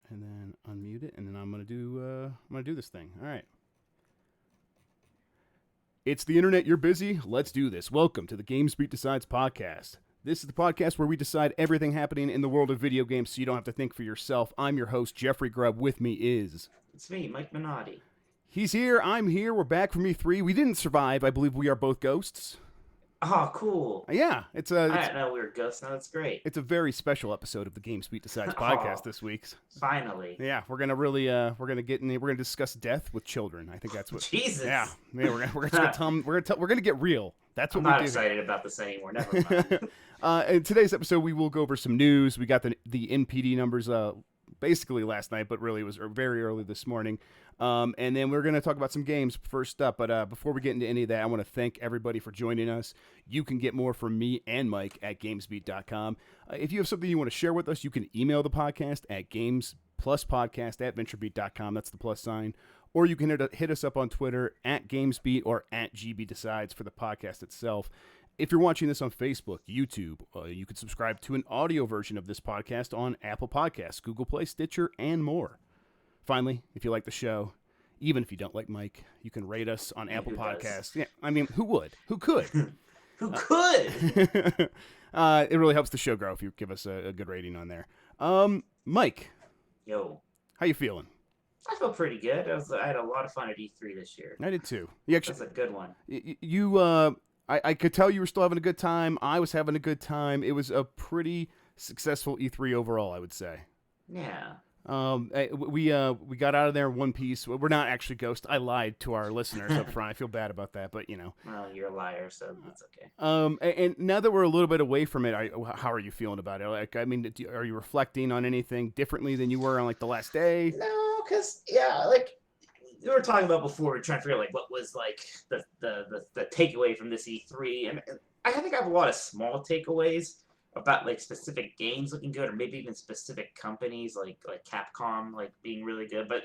and then unmute it, and then I'm gonna do this thing. All right. It's the internet. You're busy. Let's do this. Welcome to the GamesBeat Decides podcast. This is the podcast where we decide everything happening in the world of video games, so you don't have to think for yourself. I'm your host, Jeffrey Grubb. With me is It's me, Mike Minotti. He's here. I'm here. We're back from E3. We didn't survive. I believe we are both ghosts. Oh, cool. Yeah, I didn't know we were ghosts. No, that's great. It's a very special episode of the GamesBeat Decides podcast this week. Finally. Yeah, we're gonna really we're gonna discuss death with children. I think that's what. Jesus. Yeah, we're gonna get real. That's what I'm we not do. excited about this anymore. Never mind. In today's episode, we will go over some news. We got the NPD numbers basically last night, but really it was very early this morning. And then we're going to talk about some games first up. But before we get into any of that, I want to thank everybody for joining us. You can get more from me and Mike at GamesBeat.com. If you have something you want to share with us, you can email the podcast at GamesPlusPodcast@VentureBeat.com. That's the plus sign. Or you can hit us up on Twitter at GamesBeat or at GBDecides for the podcast itself. If you're watching this on Facebook, YouTube, you can subscribe to an audio version of this podcast on Apple Podcasts, Google Play, Stitcher, and more. Finally, if you like the show, even if you don't like Mike, you can rate us on Apple Podcasts. Yeah, I mean, who would? Who could? Who could? It really helps the show grow if you give us a good rating on there. Mike. Yo. How you feeling? I feel pretty good. I had a lot of fun at E3 this year. I did too. That's a good one. I could tell you were still having a good time. I was having a good time. It was a pretty successful E3 overall, I would say. Yeah. We got out of there in one piece. We're not actually ghosts. I lied to our listeners up front. I feel bad about that, but you know. Well, you're a liar, so that's okay. And now that we're a little bit away from it, how are you feeling about it? Like, I mean, are you reflecting on anything differently than you were on like the last day? No, because like we were talking about before, we were trying to figure out like what was like the takeaway from this E3, and I think I have a lot of small takeaways about like specific games looking good, or maybe even specific companies like Capcom like being really good. But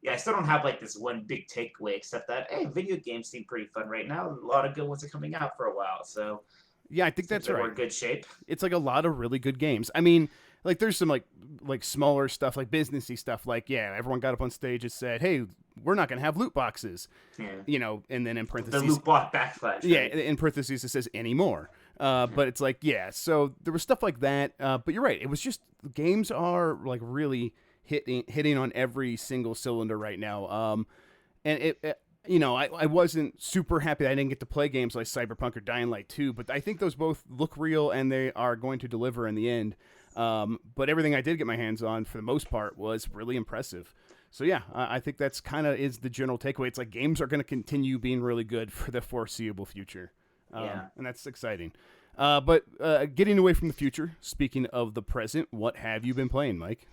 yeah, I still don't have like this one big takeaway except that hey, video games seem pretty fun right now. A lot of good ones are coming out for a while, so yeah, I think that's right. We're in good shape. It's like a lot of really good games. I mean, like there's some like smaller stuff, like businessy stuff. Like yeah, everyone got up on stage and said, "Hey, we're not gonna have loot boxes," you know, and then in parentheses, the loot box backflash. Yeah, in parentheses it says anymore. But it's like, yeah, so there was stuff like that. But you're right. It was just games are like really hitting on every single cylinder right now. And it you know, I wasn't super happy that I didn't get to play games like Cyberpunk or Dying Light 2, but I think those both look real and they are going to deliver in the end. But everything I did get my hands on for the most part was really impressive. So yeah, I think that's kind of is the general takeaway. It's like games are going to continue being really good for the foreseeable future. And that's exciting. But getting away from the future, speaking of the present, what have you been playing, Mike?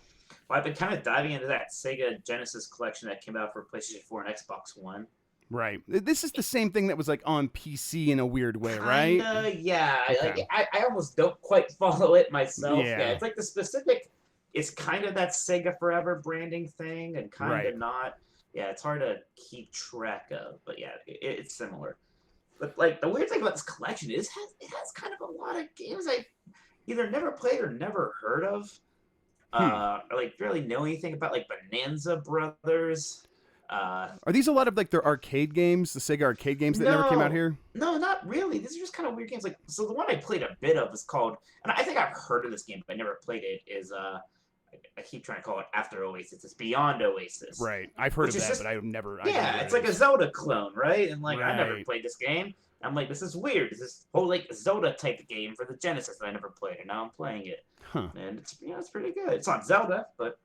Well, I've been kind of diving into that Sega Genesis collection that came out for PlayStation 4 and Xbox One. Right. This is the same thing that was like on PC in a weird way, right? Yeah. Okay. Like, I almost don't quite follow it myself. Yeah. It's like the specific, it's kind of that Sega Forever branding thing and kind of not. Yeah, it's hard to keep track of, but yeah, it's similar. But like the weird thing about this collection is it has kind of a lot of games I either never played or never heard of. Or like barely know anything about, like Bonanza Brothers. Are these a lot of like their arcade games, the Sega arcade games that never came out here? No, not really. These are just kind of weird games. Like, so the one I played a bit of is called, and I think I've heard of this game, but I never played it. Is I keep trying to call it After Oasis. It's Beyond Oasis. Right, I've heard of that, but I've never. Yeah, it's like a Zelda clone, right? And like I never Right. played this game. I'm like, this is weird. This is whole like Zelda type game for the Genesis that I never played, and now I'm playing it. Huh. And it's it's pretty good. It's not Zelda, but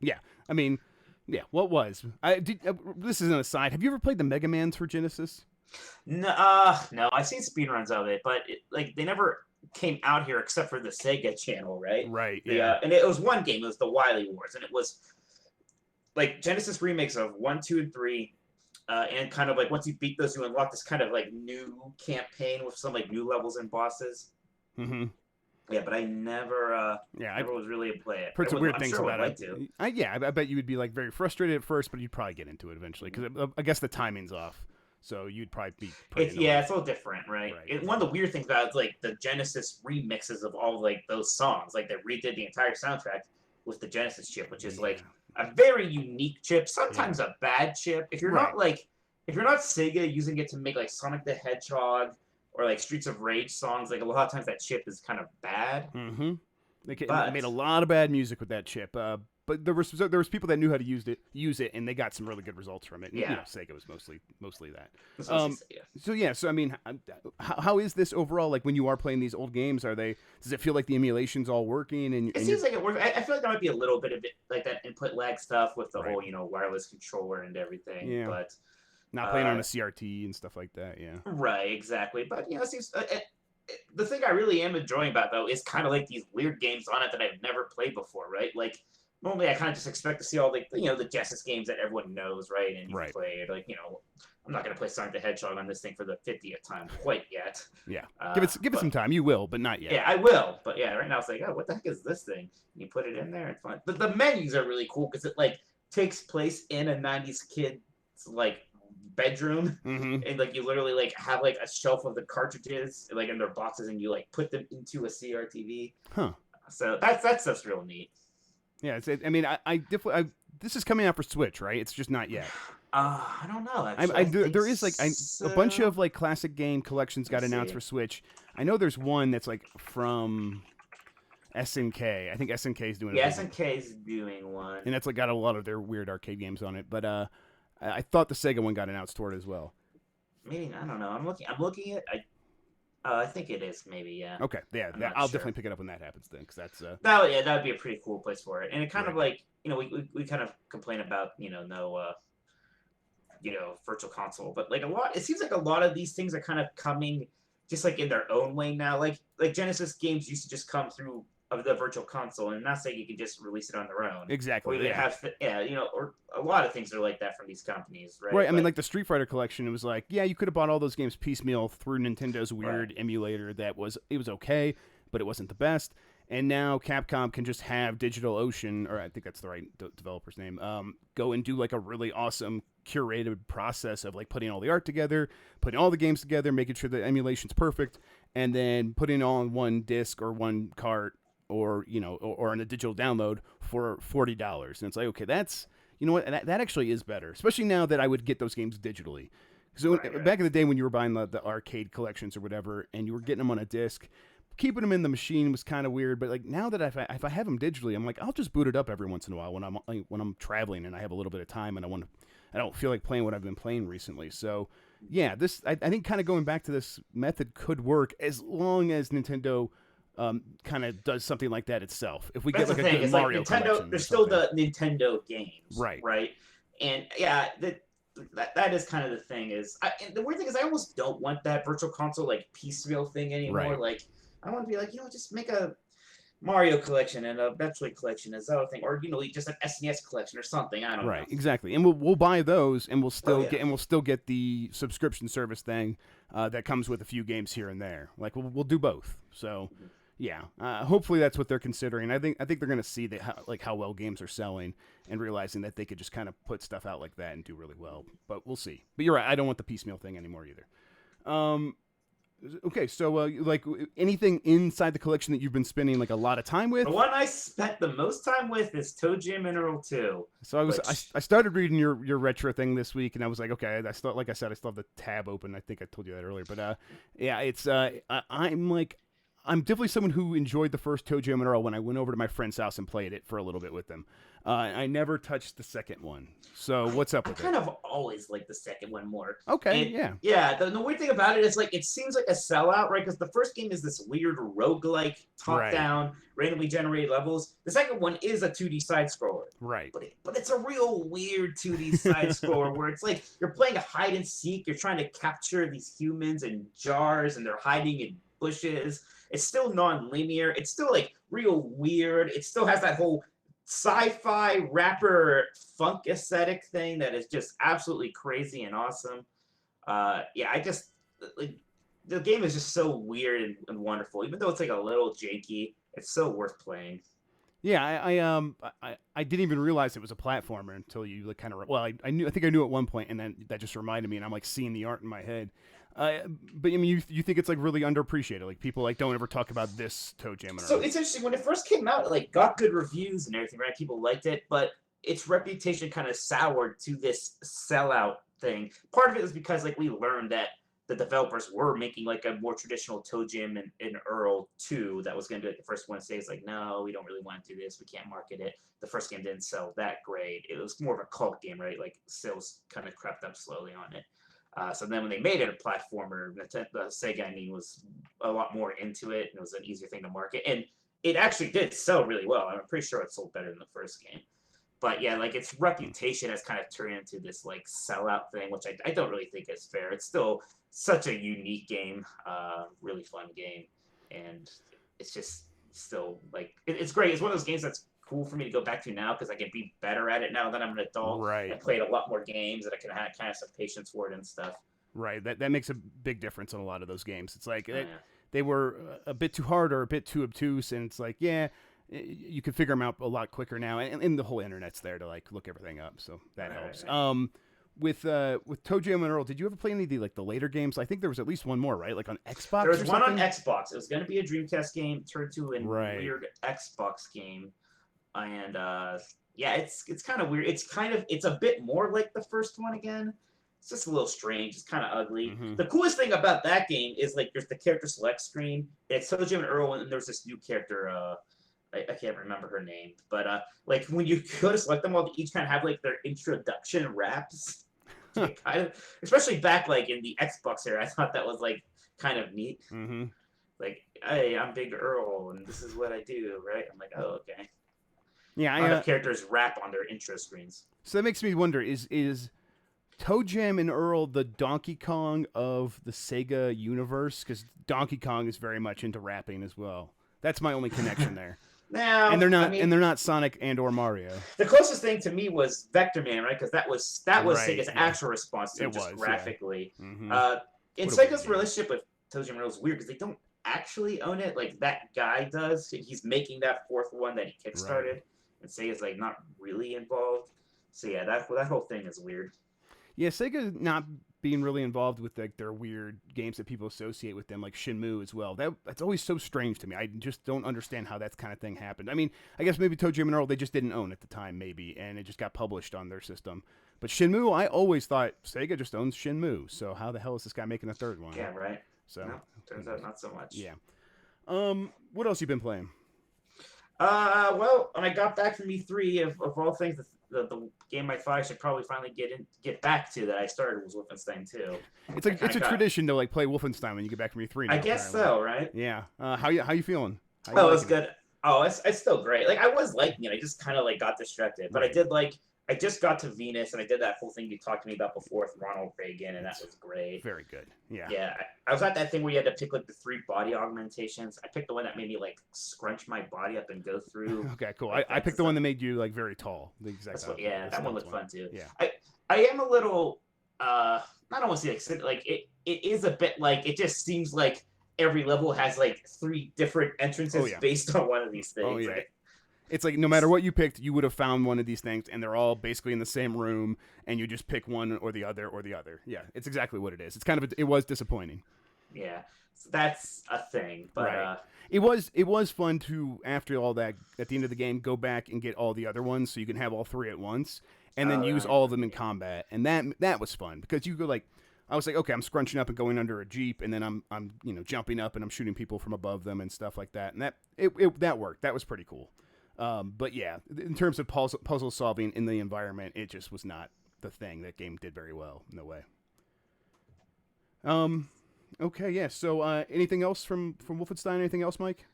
Yeah, I mean, yeah. What was? This is an aside. Have you ever played the Mega Mans for Genesis? no. I've seen speedruns of it, but like they never came out here except for the Sega channel, right? Right. Yeah. And it was one game. It was the Wily Wars, and it was like Genesis remakes of 1, 2, and 3. And kind of like once you beat those, you unlock this kind of like new campaign with some like new levels and bosses. Mm-hmm. Yeah, but I never was really to play it. Heard some weird things sure about it. I bet you would be like very frustrated at first, but you'd probably get into it eventually because I guess the timing's off. So you'd probably be pretty it's a little different, right? One of the weird things about it is like the Genesis remixes of all like those songs, like they redid the entire soundtrack, with the Genesis chip, which is Yeah. like a very unique chip, sometimes Yeah. a bad chip. If you're Right. not like, if you're not Sega using it to make like Sonic the Hedgehog or like Streets of Rage songs, like a lot of times that chip is kind of bad. Mm-hmm. They But made a lot of bad music with that chip. But there was people that knew how to use it, and they got some really good results from it. And yeah, Sega was mostly that. that's mostly Um, Sega. so yeah, so I mean, how is this overall? Like when you are playing these old games, does it feel like the emulation's all working? It seems like it works. I feel like there might be a little bit of it, like that input lag stuff with the right? whole, wireless controller and everything. Yeah, But not playing on a CRT and stuff like that. Yeah, right, exactly. But it seems the thing I really am enjoying about it, though is kind of like these weird games on it that I've never played before, right? Like normally I kind of just expect to see all the Genesis games that everyone knows, right? And you've right. played, I'm not gonna play Sonic the Hedgehog on this thing for the 50th time quite yet. Yeah, give it But some time. You will, but not yet. yeah, I will. But yeah, right now it's like, oh, what the heck is this thing? And you put it in there, it's fine. But the menus are really cool because it like takes place in a '90s kid's like bedroom, Mm-hmm. and like you literally like have like a shelf of the cartridges like in their boxes, and you like put them into a CRTV. Huh. So that's just real neat. Yeah. I mean, I definitely. This is coming out for Switch, right? It's just not yet. I don't know. Actually, I think There is like a bunch so. of like classic game collections got Let's announced see. for Switch. I know there's one that's like from SNK. I think SNK is doing Yeah, a big one, SNK's doing one. and that's like got a lot of their weird arcade games on it. But I thought the Sega one got announced toward it as well. Maybe I don't know. I'm looking at. I think it is. Maybe yeah. Okay, yeah, I'm not I'll sure. definitely pick it up when that happens then, because that's That would be a pretty cool place for it. And it kind of right. like we kind of complain about no virtual console, but like it seems like a lot of these things are kind of coming just like in their own way now. Like Genesis games used to just come through of the virtual console, and not saying you can just release it on their own. Or Exactly. even Yeah. or a lot of things are like that from these companies, right? Right. I mean, But like the Street Fighter collection, it was like, yeah, you could have bought all those games piecemeal through Nintendo's weird right, emulator. It was okay, but it wasn't the best. And now Capcom can just have DigitalOcean, or I think that's the right developer's name, go and do like a really awesome curated process of like putting all the art together, putting all the games together, making sure the emulation's perfect, and then putting it all on one disc or one cart, or or on a digital download for $40. And it's like, okay, that's that actually is better, especially now that I would get those games digitally. So right. back in the day when you were buying the arcade collections or whatever, and you were getting them on a disc, keeping them in the machine was kind of weird. But like now that if I have them digitally, I'm like, I'll just boot it up every once in a while when I'm traveling and I have a little bit of time and I don't feel like playing what I've been playing recently. So yeah, I think kind of going back to this method could work as long as Nintendo kind of does something like that itself. If we That's get the like a thing. good It's like Mario Nintendo. collection or There's still something. the Nintendo games, Right. right? And yeah, that is kind of the thing. And the weird thing is, I almost don't want that virtual console like piecemeal thing anymore. Right. Like, I want to be like, just make a Mario collection and a Metroid collection and Zelda thing, or just an SNES collection or something. I don't know. Right, exactly, and we'll buy those, and Yeah. we'll still get the subscription service thing that comes with a few games here and there. Like we'll do both. So, yeah, hopefully that's what they're considering. I think they're going to see how well games are selling and realizing that they could just kind of put stuff out like that and do really well. But we'll see. But you're right, I don't want the piecemeal thing anymore either. Okay, so like anything inside the collection that you've been spending like a lot of time with? The one I spent the most time with is Toe Jam Mineral 2. So Which, I started reading your retro thing this week, and I was like, okay, like I said, I still have the tab open. I think I told you that earlier, but yeah, it's I'm definitely someone who enjoyed the first Toe Jam and Earl when I went over to my friend's house and played it for a little bit with them. I never touched the second one. So what's up I with kind it? of always like the second one more. Okay, And yeah, yeah, the weird thing about it is like it seems like a sellout, right? Because the first game is this weird roguelike right, top-down, randomly generated levels. The second one is a 2D side scroller. right, But it's a real weird 2D side scroller where it's like you're playing a hide and seek, you're trying to capture these humans in jars and they're hiding in bushes. It's still non-linear. It's still like real weird. It still has that whole sci-fi rapper funk aesthetic thing that is just absolutely crazy and awesome. Yeah, I just like the game is just so weird and wonderful. Even though it's like a little janky, it's so worth playing. yeah. I didn't even realize it was a platformer until you like kind of I think I knew at one point, and then that just reminded me, and I'm like seeing the art in my head. But I mean, you think it's like really underappreciated? Like people like don't ever talk about this Toe Jam. So it's interesting when it first came out, it like got good reviews and everything, right? People liked it, but its reputation kind of soured to this sellout thing. Part of it is because like we learned that the developers were making like a more traditional Toe Jam and Earl 2 that was going to be like the first one to say it's like, no, we don't really want to do this. We can't market it. The first game didn't sell that great. It was more of a cult game, right? Like sales kind of crept up slowly on it. So then when they made it a platformer, the Sega, I mean, was a lot more into it, and it was an easier thing to market. And it actually did sell really well. I'm pretty sure it sold better than the first game. But yeah, like its reputation has kind of turned into this like sellout thing, which I don't really think is fair. It's still such a unique game, really fun game, and it's just still like it's great. It's one of those games that's cool for me to go back to now because I can be better at it now that I'm an adult. Right. I played a lot more games and I can have kind of some patience for it and stuff. Right. That makes a big difference on a lot of those games. It's like Yeah. they were a bit too hard or a bit too obtuse, and it's like, yeah, you can figure them out a lot quicker now, and the whole internet's there to like look everything up, so that helps. Right. With Toe Jam and Earl, did you ever play any of the later games? I think there was at least one more, right? Like on Xbox. There was or one something? on Xbox. It was going to be a Dreamcast game, turned to a Right. weird Xbox game, and yeah, it's kind of weird. It's a bit more like the first one again. It's just a little strange. It's kind of ugly. Mhm. The coolest thing about that game is like there's the character select screen. It's Toe Jam and Earl, and there's this new character. I can't remember her name, but like when you go to select them all, they each kind of have like their introduction raps. Kind of, especially back like in the Xbox era, I thought that was like kind of neat. Mm-hmm. Like, hey, I'm Big Earl, and this is what I do, right? I'm like, oh, okay. Yeah, Other characters rap on their intro screens. So that makes me wonder: is Toe Jam and Earl the Donkey Kong of the Sega universe? Because Donkey Kong is very much into rapping as well. That's my only connection there. Now, And they're not, I mean, and they're not Sonic and or Mario. the closest thing to me was Vector Man, right? Because that was Right, Sega's yeah. actual response to It it just was, yeah. graphically. Mhm. And What a Sega's weird game. relationship with Toe Jam and Earl is weird because they don't actually own it. Like that guy does. He's making that fourth one that he kickstarted, and Sega's like not really involved. So yeah, that whole thing is weird. Yeah, Sega not being really involved with like their weird games that people associate with them, like Shenmue as well. That's always so strange to me. I just don't understand how that kind of thing happened. I mean, I guess maybe Toe Jam and Earl they just didn't own at the time, maybe, and it just got published on their system. But Shenmue, I always thought Sega just owns Shenmue. So how the hell is this guy making a third one? Yeah, right. So No, turns out not so much. yeah. What else you been playing? Well, when I got back from E3, of all things, the game I thought I should probably finally get back to that I started was Wolfenstein 2. It's like it's a tradition to like play Wolfenstein when you get back from E3. I guess so, right? Yeah. How you feeling? How you Oh, it's liking it? good. Oh, it's still great. Like I was liking it. I just kind of like got distracted. But Right. I did like I just got to Venus and I did that whole thing you talked to me about before with Ronald Reagan, and that was great. Very good. Yeah. Yeah, I was at that thing where you had to pick like the 3 body augmentations. I picked the one that made me like scrunch my body up and go through. Okay, cool. Like, I picked the one that made you like very tall. The exact. That's what, yeah, that one looked fun too. Yeah. I am a little I don't want to say like it is a bit like it just seems like every level has like 3 different entrances Oh, yeah. based on one of these things. Oh, yeah. Right? It's like no matter what you picked, you would have found one of these things, and they're all basically in the same room, and you just pick one or the other or the other. Yeah, it's exactly what it is. It's kind of it was disappointing. Yeah, so that's a thing. But Right. It was fun to after all that at the end of the game go back and get all the other ones so you can have all 3 at once, and then Oh, use right. all of them in combat, and that was fun because you go like. I was like, okay, I'm scrunching up and going under a jeep, and then I'm jumping up and I'm shooting people from above them and stuff like that, and that worked. That was pretty cool. But yeah, in terms of puzzle solving in the environment, it just was not the thing that game did very well. No way. Okay, yeah. So, anything else from Wolfenstein? Anything else, Mike?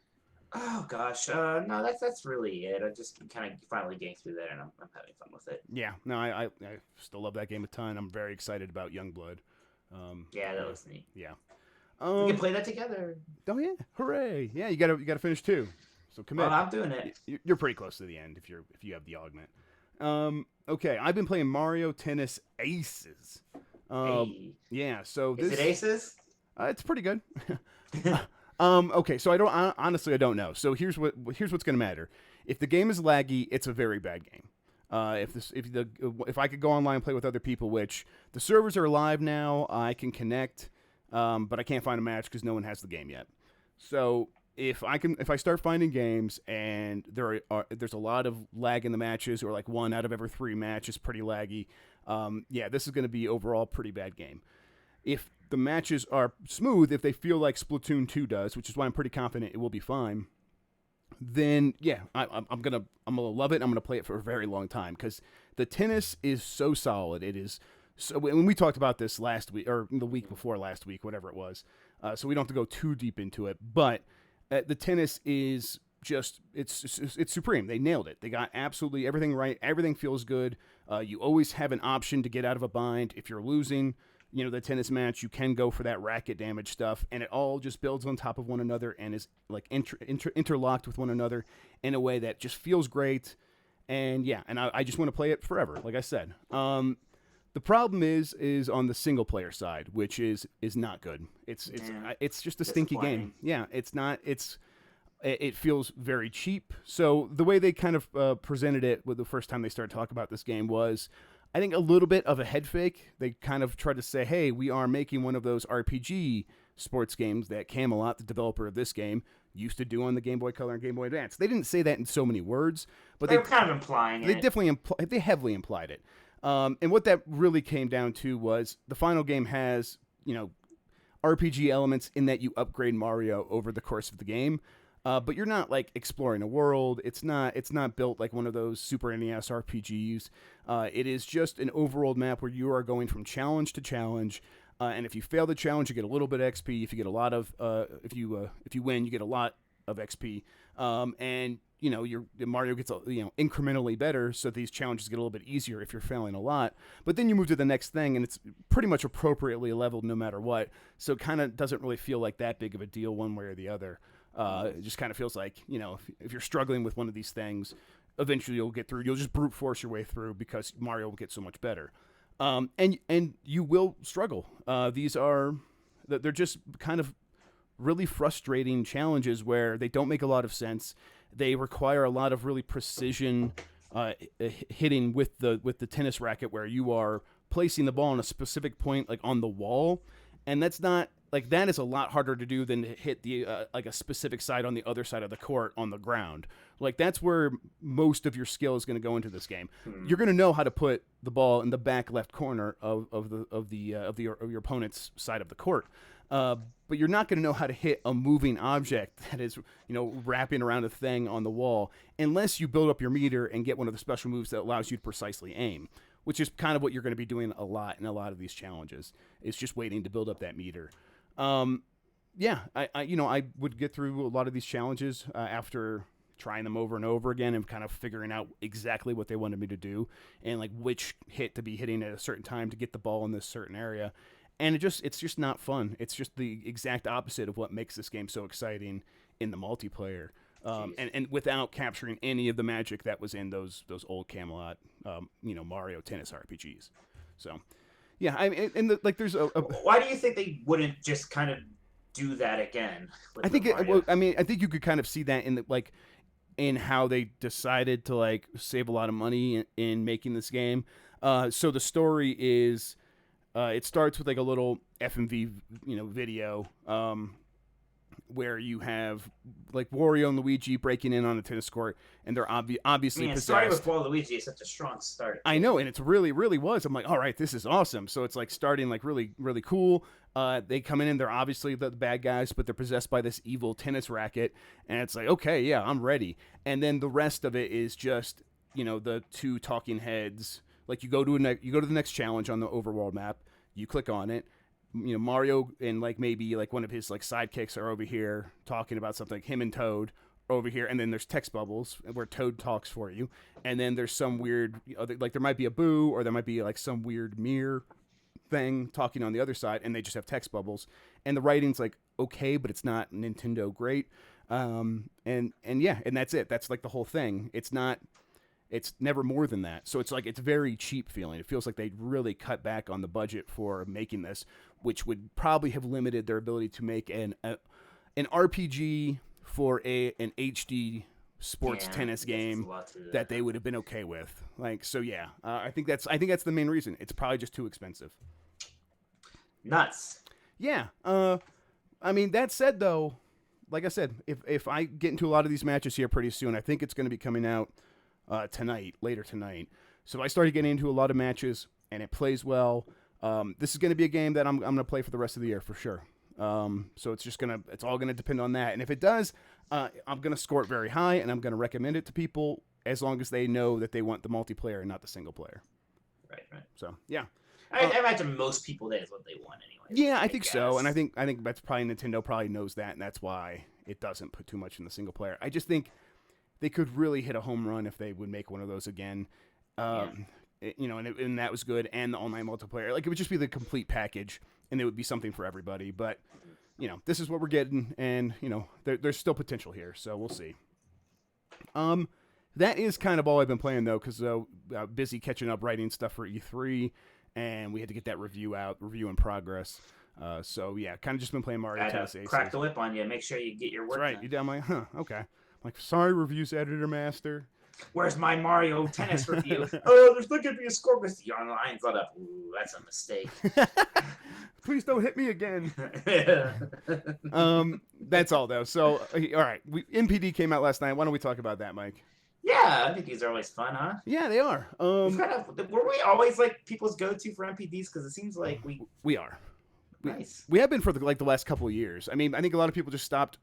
oh gosh, no, that's really it. I just kind of finally getting through that, and I'm having fun with it. Yeah. No, I still love that game a ton. I'm very excited about Youngblood. Yeah, that was neat. Yeah. We can play that together. Oh yeah! Hooray! Yeah, you gotta finish too. So commit. Oh, I'm doing it. You're pretty close to the end if you have the augment. Okay, I've been playing Mario Tennis Aces. Hey. Yeah, so Is this it Aces? it's pretty good. Okay, so honestly I don't know. So here's what's gonna matter. If the game is laggy, it's a very bad game. If I could go online and play with other people, which the servers are live now, I can connect. but I can't find a match because no one has the game yet. So if I start finding games and there's a lot of lag in the matches, or like 1 out of every 3 matches pretty laggy, yeah, this is going to be overall a pretty bad game. If the matches are smooth, if they feel like Splatoon 2 does, which is why I'm pretty confident it will be fine, then yeah, I'm gonna love it. I'm gonna play it for a very long time because the tennis is so solid. It is. So when we talked about this last week or the week before last week, whatever it was, so we don't have to go too deep into it. But the tennis is just it's supreme. They nailed it. They got absolutely everything right. Everything feels good. You always have an option to get out of a bind if you're losing. The tennis match, you can go for that racket damage stuff, and it all just builds on top of one another and is like interlocked with one another in a way that just feels great. And yeah, and I just want to play it forever, like I said. The problem is on the single player side, which is not good. It's just a stinky game. Yeah, it's not. It feels very cheap. So the way they kind of presented it with the first time they started talking about this game was, I think, a little bit of a head fake. They kind of tried to say, hey, we are making one of those RPG sports games that Camelot, the developer of this game, used to do on the Game Boy Color and Game Boy Advance. They didn't say that in so many words, but they were kind of implying they it. Definitely they heavily implied it. And what that really came down to was the final game has, RPG elements in that you upgrade Mario over the course of the game. But you're not like exploring a world. It's not built like one of those Super NES RPGs. It is just an overworld map where you are going from challenge to challenge. And if you fail the challenge, you get a little bit of XP. If you get a lot of, if you win, you get a lot of XP. And your Mario gets incrementally better, so these challenges get a little bit easier if you're failing a lot. But then you move to the next thing, and it's pretty much appropriately leveled no matter what. So it kind of doesn't really feel like that big of a deal one way or the other. It just kind of feels like, if you're struggling with one of these things, eventually you'll get through. You'll just brute force your way through because Mario will get so much better. And you will struggle. They're just kind of really frustrating challenges where they don't make a lot of sense. They require a lot of really precision hitting with the tennis racket, where you are placing the ball on a specific point, like on the wall, and that's not. Like, that is a lot harder to do than to hit the like a specific side on the other side of the court on the ground. Like, that's where most of your skill is going to go into this game. You're going to know how to put the ball in the back left corner of your opponent's side of the court, but you're not going to know how to hit a moving object that is wrapping around a thing on the wall unless you build up your meter and get one of the special moves that allows you to precisely aim, which is kind of what you're going to be doing a lot in a lot of these challenges. It's just waiting to build up that meter. Yeah, I would get through a lot of these challenges after trying them over and over again and kind of figuring out exactly what they wanted me to do and like which hit to be hitting at a certain time to get the ball in this certain area. And it's just not fun. It's just the exact opposite of what makes this game so exciting in the multiplayer. And without capturing any of the magic that was in those old Camelot, Mario tennis RPGs. So, yeah, there's a. Why do you think they wouldn't just kind of do that again? I think I think you could kind of see that in how they decided to like save a lot of money in making this game. So the story is, it starts with like a little FMV video. Where you have like Wario and Luigi breaking in on a tennis court, and they're obviously possessed. Starting with Waluigi is such a strong start. I know, and it's really was. I'm like, all right, this is awesome. So it's like starting like really cool. They come in and they're obviously the bad guys, but they're possessed by this evil tennis racket, and it's like, okay, yeah, I'm ready. And then the rest of it is just the two talking heads. Like you go to the next challenge on the overworld map, you click on it. Mario and like maybe like one of his like sidekicks are over here talking about something, like him and Toad are over here, and then there's text bubbles where Toad talks for you, and then there's some weird like there might be a Boo, or there might be like some weird mirror thing talking on the other side, and they just have text bubbles, and the writing's like okay, but it's not Nintendo great, and yeah, and that's it. That's like the whole thing. It's never more than that. So it's like it's very cheap feeling. It feels like they really cut back on the budget for making this, which would probably have limited their ability to make an RPG for an HD sports tennis game that they would have been okay with. Like, so yeah, I think that's the main reason. It's probably just too expensive. Nuts. Yeah. I mean, that said, though, like I said, if I get into a lot of these matches here pretty soon, I think it's going to be coming out tonight, later tonight. So I started getting into a lot of matches, and it plays well. This is going to be a game that I'm going to play for the rest of the year for sure. So it's all gonna depend on that. And if it does, I'm gonna score it very high, and I'm gonna recommend it to people as long as they know that they want the multiplayer and not the single player. Right. So yeah. I imagine most people that is what they want anyway. Yeah, I think so, and I think that's probably Nintendo probably knows that, and that's why it doesn't put too much in the single player. I just think they could really hit a home run if they would make one of those again. And that was good, and the online multiplayer. Like, it would just be the complete package, and it would be something for everybody. But this is what we're getting, and there's still potential here, so we'll see. That is kind of all I've been playing though, because busy catching up writing stuff for E3. And we had to get that review in progress. So yeah, kind of just been playing Mario Tennis Aces. Crack the whip on you. Make sure you get your work That's right. done. You down? I'm like, okay. I'm like, sorry, reviews editor master. Where's my Mario Tennis review? Oh, there's not gonna be a score with you online. Thought up. Ooh, that's a mistake. Please don't hit me again. That's all though. So all right, NPD came out last night. Why don't we talk about that, Mike? Yeah, I think these are always fun, huh? Yeah, they are. Were we always like people's go-to for MPDs? Because it seems like we are. Nice. We have been for the last couple of years. I mean, I think a lot of people just stopped.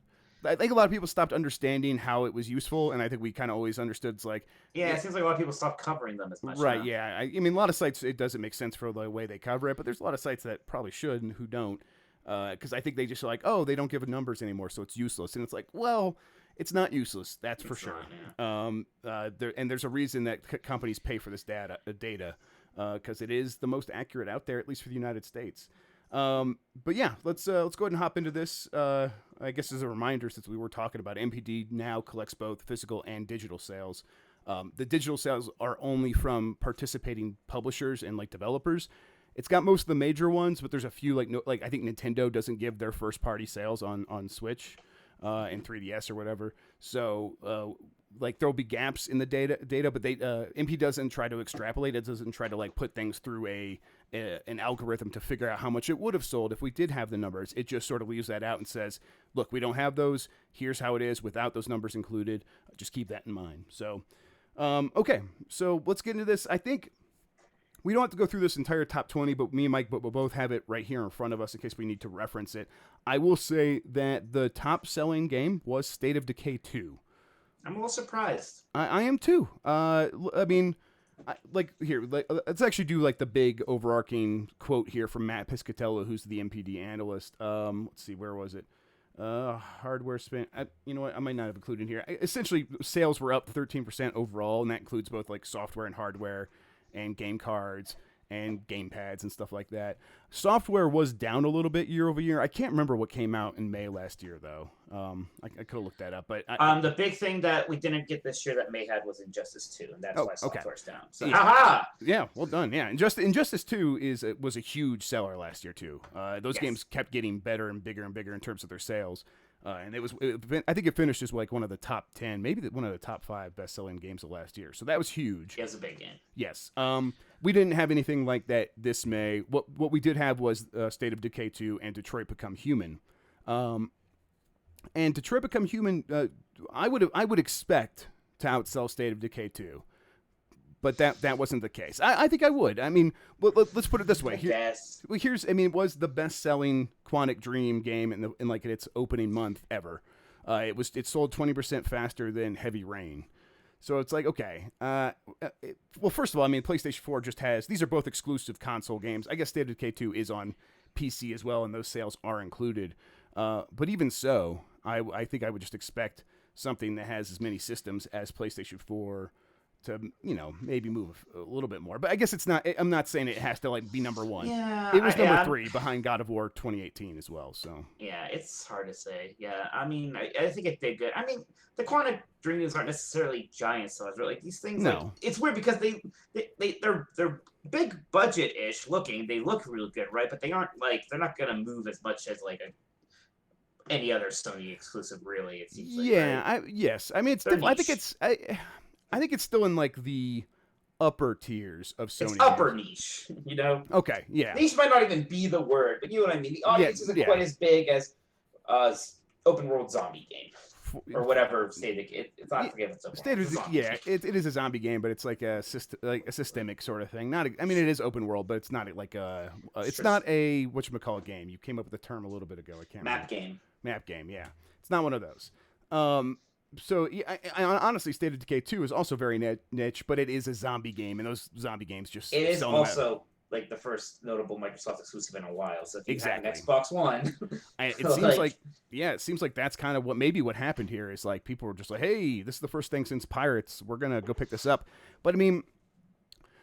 I think a lot of people stopped understanding how it was useful, and I think we kind of always understood. It's like, it seems like a lot of people stopped covering them as much. Right? Now. Yeah. I mean, a lot of sites it doesn't make sense for the way they cover it, but there's a lot of sites that probably should and who don't, because I think they just are like, oh, they don't give numbers anymore, so it's useless, and it's like, well. It's not useless, that's for sure. There's a reason that companies pay for this data, because it is the most accurate out there, at least for the United States. But yeah, let's go ahead and hop into this. I guess as a reminder, since we were talking about it, MPD now collects both physical and digital sales. The digital sales are only from participating publishers and developers. It's got most of the major ones, but there's a few I think Nintendo doesn't give their first party sales on Switch. And 3DS or whatever. So, there'll be gaps in the data, but MP doesn't try to extrapolate. It doesn't try to put things through an algorithm to figure out how much it would have sold if we did have the numbers. It just sort of leaves that out and says, look, we don't have those. Here's how it is without those numbers included. Just keep that in mind. So, okay. So let's get into this. I think we don't have to go through this entire top 20, but me and Mike we'll both have it right here in front of us in case we need to reference it. I will say that the top-selling game was State of Decay 2. I'm a little surprised. I am too. I mean, let's actually do the big overarching quote here from Matt Piscatello, who's the MPD analyst. Let's see, where was it? Hardware spent. You know what? I might not have included here. Essentially, sales were up 13% overall, and that includes both software and hardware, and game cards and game pads and stuff like that. Software was down a little bit year over year. I can't remember what came out in May last year though. I could have looked that up, but the big thing that we didn't get this year that May had was Injustice 2, and that's why software's down. So, yeah. Yeah, well done. Yeah, Injustice 2 was a huge seller last year too. Those games kept getting better and bigger in terms of their sales. And I think it finished as one of the top 10, maybe one of the top 5 best-selling games of last year. So that was huge. It was a big game. Yes. We didn't have anything like that this May. What we did have was State of Decay 2 and Detroit Become Human. And Detroit Become Human, I would expect to outsell State of Decay 2. But that wasn't the case. I think I would. I mean, let's put it this way. It was the best-selling Quantic Dream game in its opening month ever. It sold 20% faster than Heavy Rain. So it's okay. Well, first of all, I mean, PlayStation 4 just has these are both exclusive console games. I guess State of Decay 2 is on PC as well, and those sales are included. But even so, I think I would just expect something that has as many systems as PlayStation 4 to maybe move a little bit more, but I guess it's not. I'm not saying it has to be number one. Yeah, it was number 3 behind God of War 2018 as well. So yeah, it's hard to say. Yeah, I mean, I think it did good. I mean, the Quantic Dreams aren't necessarily giant sellers, right? These things. No, it's weird because they're big budget ish looking. They look really good, right? But they aren't they're not gonna move as much as any other Sony exclusive. Really, it seems. Yeah, right? yes. I mean, it's. I think it's still in the upper tiers of It's Sony upper games. niche, you know. Okay, yeah, Niche might not even be the word, but you know what I mean. The yeah, audience isn't yeah. quite as big as open world zombie game or whatever state it's not. I forget if it's open world. State It's a of zombie yeah, game. it is a zombie game, but it's like a systemic sort of thing. Not, I mean, it is open world, but it's not like it's not a whatchamacallit game. You came up with the term a little bit ago. I can't remember. Map game. Map game, yeah. It's not one of those. So yeah, I honestly, State of Decay 2 is also very niche, but it is a zombie game, and those zombie games just It is sell no matter. also like the first notable Microsoft exclusive in a while. So if you Exactly. have an Xbox One, It seems like yeah, it seems like that's kind of what happened here is like people were just like, hey, this is the first thing since Pirates. We're gonna go pick this up. But I mean,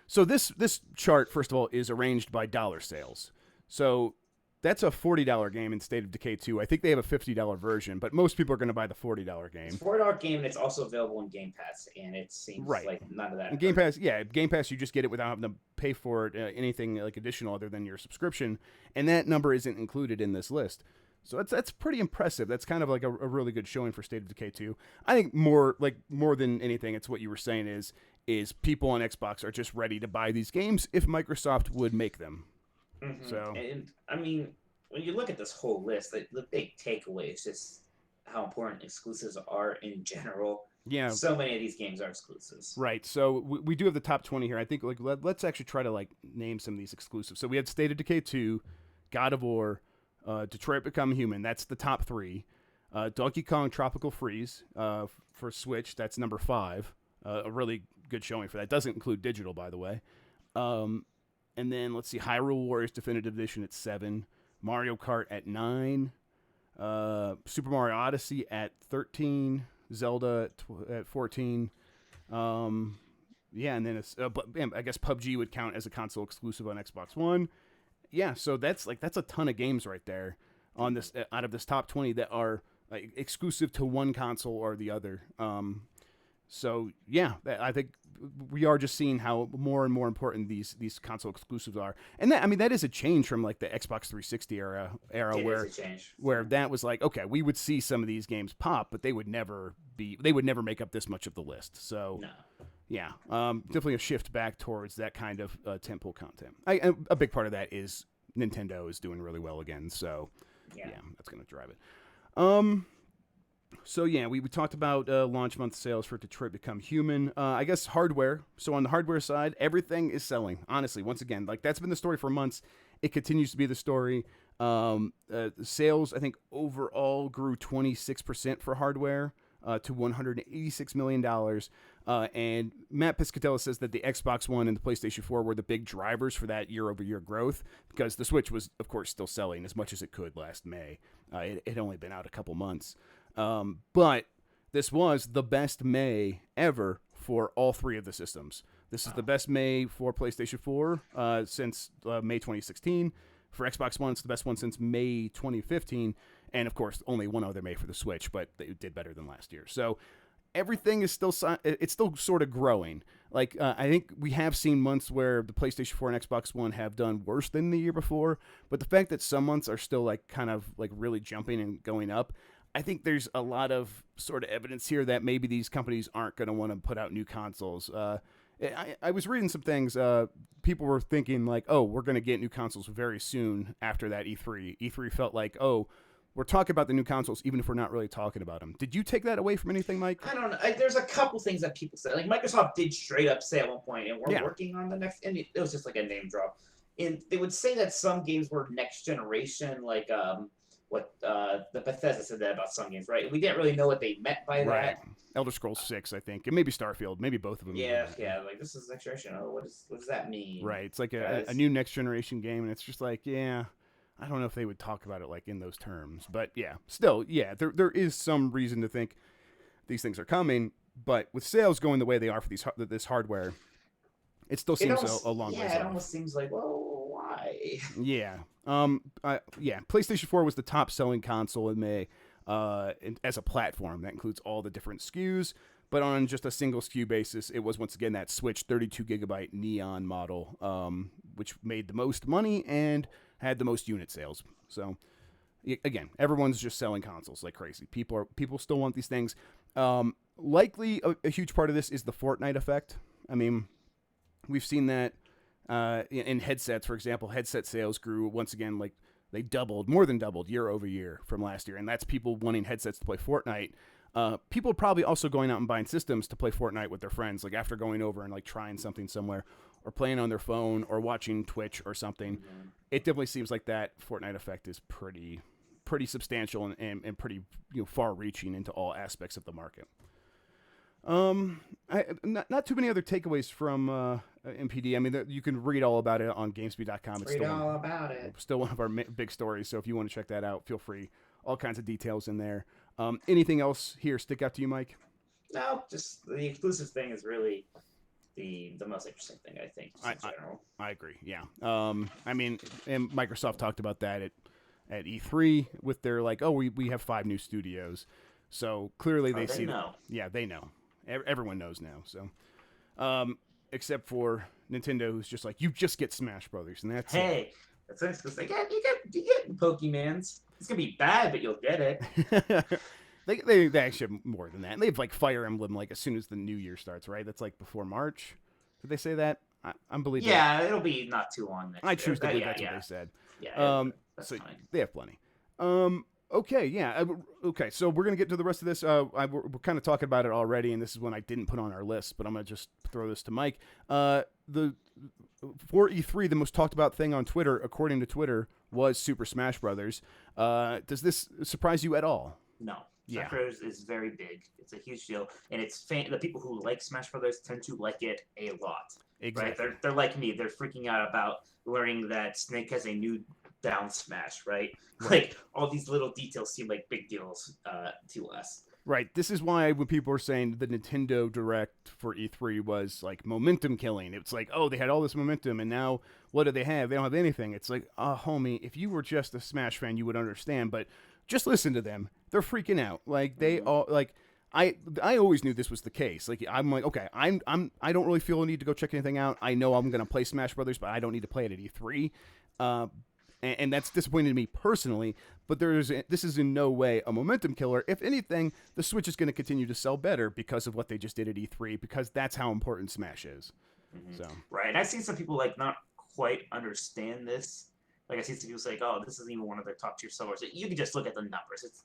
so this chart first of all is arranged by dollar sales. So that's a $40 game in State of Decay 2. I think they have a $50 version, but most people are going to buy the $40 game. It's a $4 game, and it's also available in Game Pass, and it seems like none of that. In Game Pass, yeah, Game Pass, you just get it without having to pay for it, anything like additional other than your subscription, and that number isn't included in this list. So that's pretty impressive. That's kind of like a really good showing for State of Decay 2. I think more than anything, it's what you were saying is people on Xbox are just ready to buy these games if Microsoft would make them. Mm-hmm. So, and I mean, when you look at this whole list, the big takeaway is just how important exclusives are in general. Yeah. So many of these games are exclusives. Right. So we do have the top 20 here. I think let's actually try to name some of these exclusives. So we had State of Decay 2, God of War, Detroit Become Human. That's the top 3. Donkey Kong Tropical Freeze for Switch. That's number 5. A really good showing for that. Doesn't include digital, by the way. And then let's see, Hyrule Warriors Definitive Edition at 7, Mario Kart at 9, Super Mario Odyssey at 13, Zelda at 14. Yeah, and then I guess PUBG would count as a console exclusive on Xbox One. Yeah, so that's a ton of games right there on this out of this top 20 that are exclusive to one console or the other. So yeah, I think we are just seeing how more and more important these console exclusives are, and that is a change from like the Xbox 360 era where that was like, okay, we would see some of these games pop, but they would never make up this much of the list. So no. Yeah, definitely a shift back towards that kind of tentpole content. A big part of that is Nintendo is doing really well again, so yeah that's gonna drive it. So yeah, we talked about launch month sales for Detroit Become Human. I guess hardware. So on the hardware side, everything is selling. Honestly, once again, like that's been the story for months. It continues to be the story. Sales, I think, overall grew 26% for hardware to $186 million. And Matt Piscatella says that the Xbox One and the PlayStation 4 were the big drivers for that year-over-year growth because the Switch was, of course, still selling as much as it could last May. It had only been out a couple months. But this was the best May ever for all 3 of the systems. This is the best May for PlayStation 4 since May 2016. For Xbox One, it's the best one since May 2015. And, of course, only one other May for the Switch, but it did better than last year. So everything is still sort of growing. Like, I think we have seen months where the PlayStation 4 and Xbox One have done worse than the year before. But the fact that some months are still, like, kind of, like, really jumping and going up, I think there's a lot of sort of evidence here that maybe these companies aren't going to want to put out new consoles. I was reading some things. People were thinking like, oh, we're going to get new consoles very soon after that E3. E3 felt like, oh, we're talking about the new consoles even if we're not really talking about them. Did you take that away from anything, Mike? I don't know. There's a couple things that people said. Like Microsoft did straight up say at one point, and we're working on the next. And it was just like a name drop. And they would say that some games were next generation, like the Bethesda said that about some games, right? We didn't really know what they meant by that. Elder Scrolls 6, I think, and maybe Starfield, maybe both of them. Yeah. Like this is next generation. Oh, what does that mean? Right. It's like a new next generation game, and it's just like, yeah, I don't know if they would talk about it like in those terms, but yeah, still, yeah, there is some reason to think these things are coming, but with sales going the way they are for this hardware, it still seems a long way off. Yeah, it almost seems like, well, why? Yeah. PlayStation 4 was the top selling console in May as a platform. That includes all the different SKUs, but on just a single SKU basis, it was once again that Switch 32 gigabyte Neon model, which made the most money and had the most unit sales. So again, everyone's just selling consoles like crazy. People still want these things. Likely a huge part of this is the Fortnite effect. I mean, We've seen that in headsets, for example. Headset sales grew once again, like they doubled, more than doubled year over year from last year, and that's people wanting headsets to play Fortnite. People are probably also going out and buying systems to play Fortnite with their friends, like after going over and like trying something somewhere, or playing on their phone, or watching Twitch or something. Mm-hmm. It definitely seems like that Fortnite effect is pretty substantial and pretty far-reaching into all aspects of the market. Not too many other takeaways from MPD. I mean, you can read all about it on GamesBeat.com. It's Read all about it. Still one of our big stories. So if you want to check that out, feel free. All kinds of details in there. Anything else here stick out to you, Mike? No, just the exclusive thing is really the most interesting thing, I think, just in general. I agree. Yeah. I mean, and Microsoft talked about that at E3 with their like, oh, we have 5 new studios. So clearly they see know. Yeah, they know. Everyone knows now. So, except for Nintendo, who's just like, you just get Smash Brothers, and that's it. That's nice because you get Pokemans. It's gonna be bad, but you'll get it. they actually have more than that. They have like Fire Emblem like as soon as the new year starts, right? That's like before March. Did they say that? I'm believing. Yeah, it'll be not too long next year. I choose to believe that's what they said. Yeah, that's so fine. They have plenty. Okay, yeah. Okay, so we're going to get to the rest of this. We're kind of talking about it already, and this is one I didn't put on our list, but I'm going to just throw this to Mike. For E3, the most talked about thing on Twitter, according to Twitter, was Super Smash Brothers. Does this surprise you at all? No. Smash Brothers is very big. It's a huge deal, and the people who like Smash Brothers tend to like it a lot. Exactly. Right? They're like me. They're freaking out about learning that Snake has a new down smash, right? Like all these little details seem like big deals to us. Right. This is why when people were saying the Nintendo Direct for E3 was like momentum killing, it's like, oh, they had all this momentum, and now what do they have? They don't have anything. It's like, homie, if you were just a Smash fan, you would understand. But just listen to them; they're freaking out. Like they all like. I always knew this was the case. Like I'm like, okay, I don't really feel a need to go check anything out. I know I'm gonna play Smash Brothers, but I don't need to play it at E3. And that's disappointed me personally, but this is in no way a momentum killer. If anything, the Switch is going to continue to sell better because of what they just did at E3, because that's how important Smash is. Mm-hmm. So right, and I've seen some people like not quite understand this. Like I see some people say, "Oh, this isn't even one of their top tier sellers." You can just look at the numbers. It's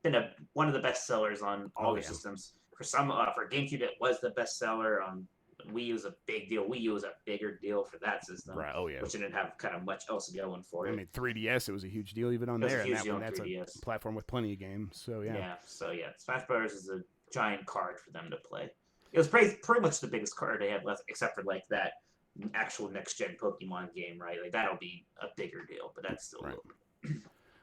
been one of the best sellers on all their systems. For some, for GameCube, it was the best seller. Wii U is a big deal. Wii U is a bigger deal for that system. Right. Oh yeah. Which didn't have kind of much else going for it. I mean, 3DS, it was a huge deal even on there, and that's 3DS. a platform with plenty of games. So yeah. Yeah. So yeah, Smash Brothers is a giant card for them to play. It was pretty much the biggest card they had left, except for like that actual next gen Pokemon game, right? Like that'll be a bigger deal, but that's still. Right.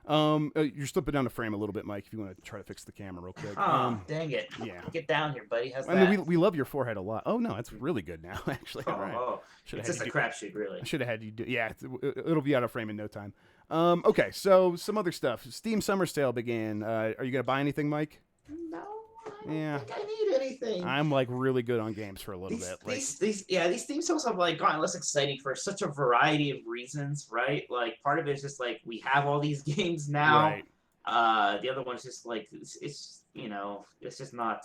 You're slipping down the frame a little bit, Mike, if you want to try to fix the camera real quick. Oh, dang it. Yeah. Get down here, buddy. How's that? I mean, we love your forehead a lot. Oh, no, it's really good now, actually. Oh, it's just a crapshoot, really. I should have had you do. Yeah, it'll be out of frame in no time. Okay, so some other stuff. Steam Summer Sale began. Are you going to buy anything, Mike? No. I don't think I need anything. I'm like really good on games for a little bit. These Steam sales have like gotten less exciting for such a variety of reasons, right? Like part of it is just like we have all these games now. Right. The other one's just like it's just not.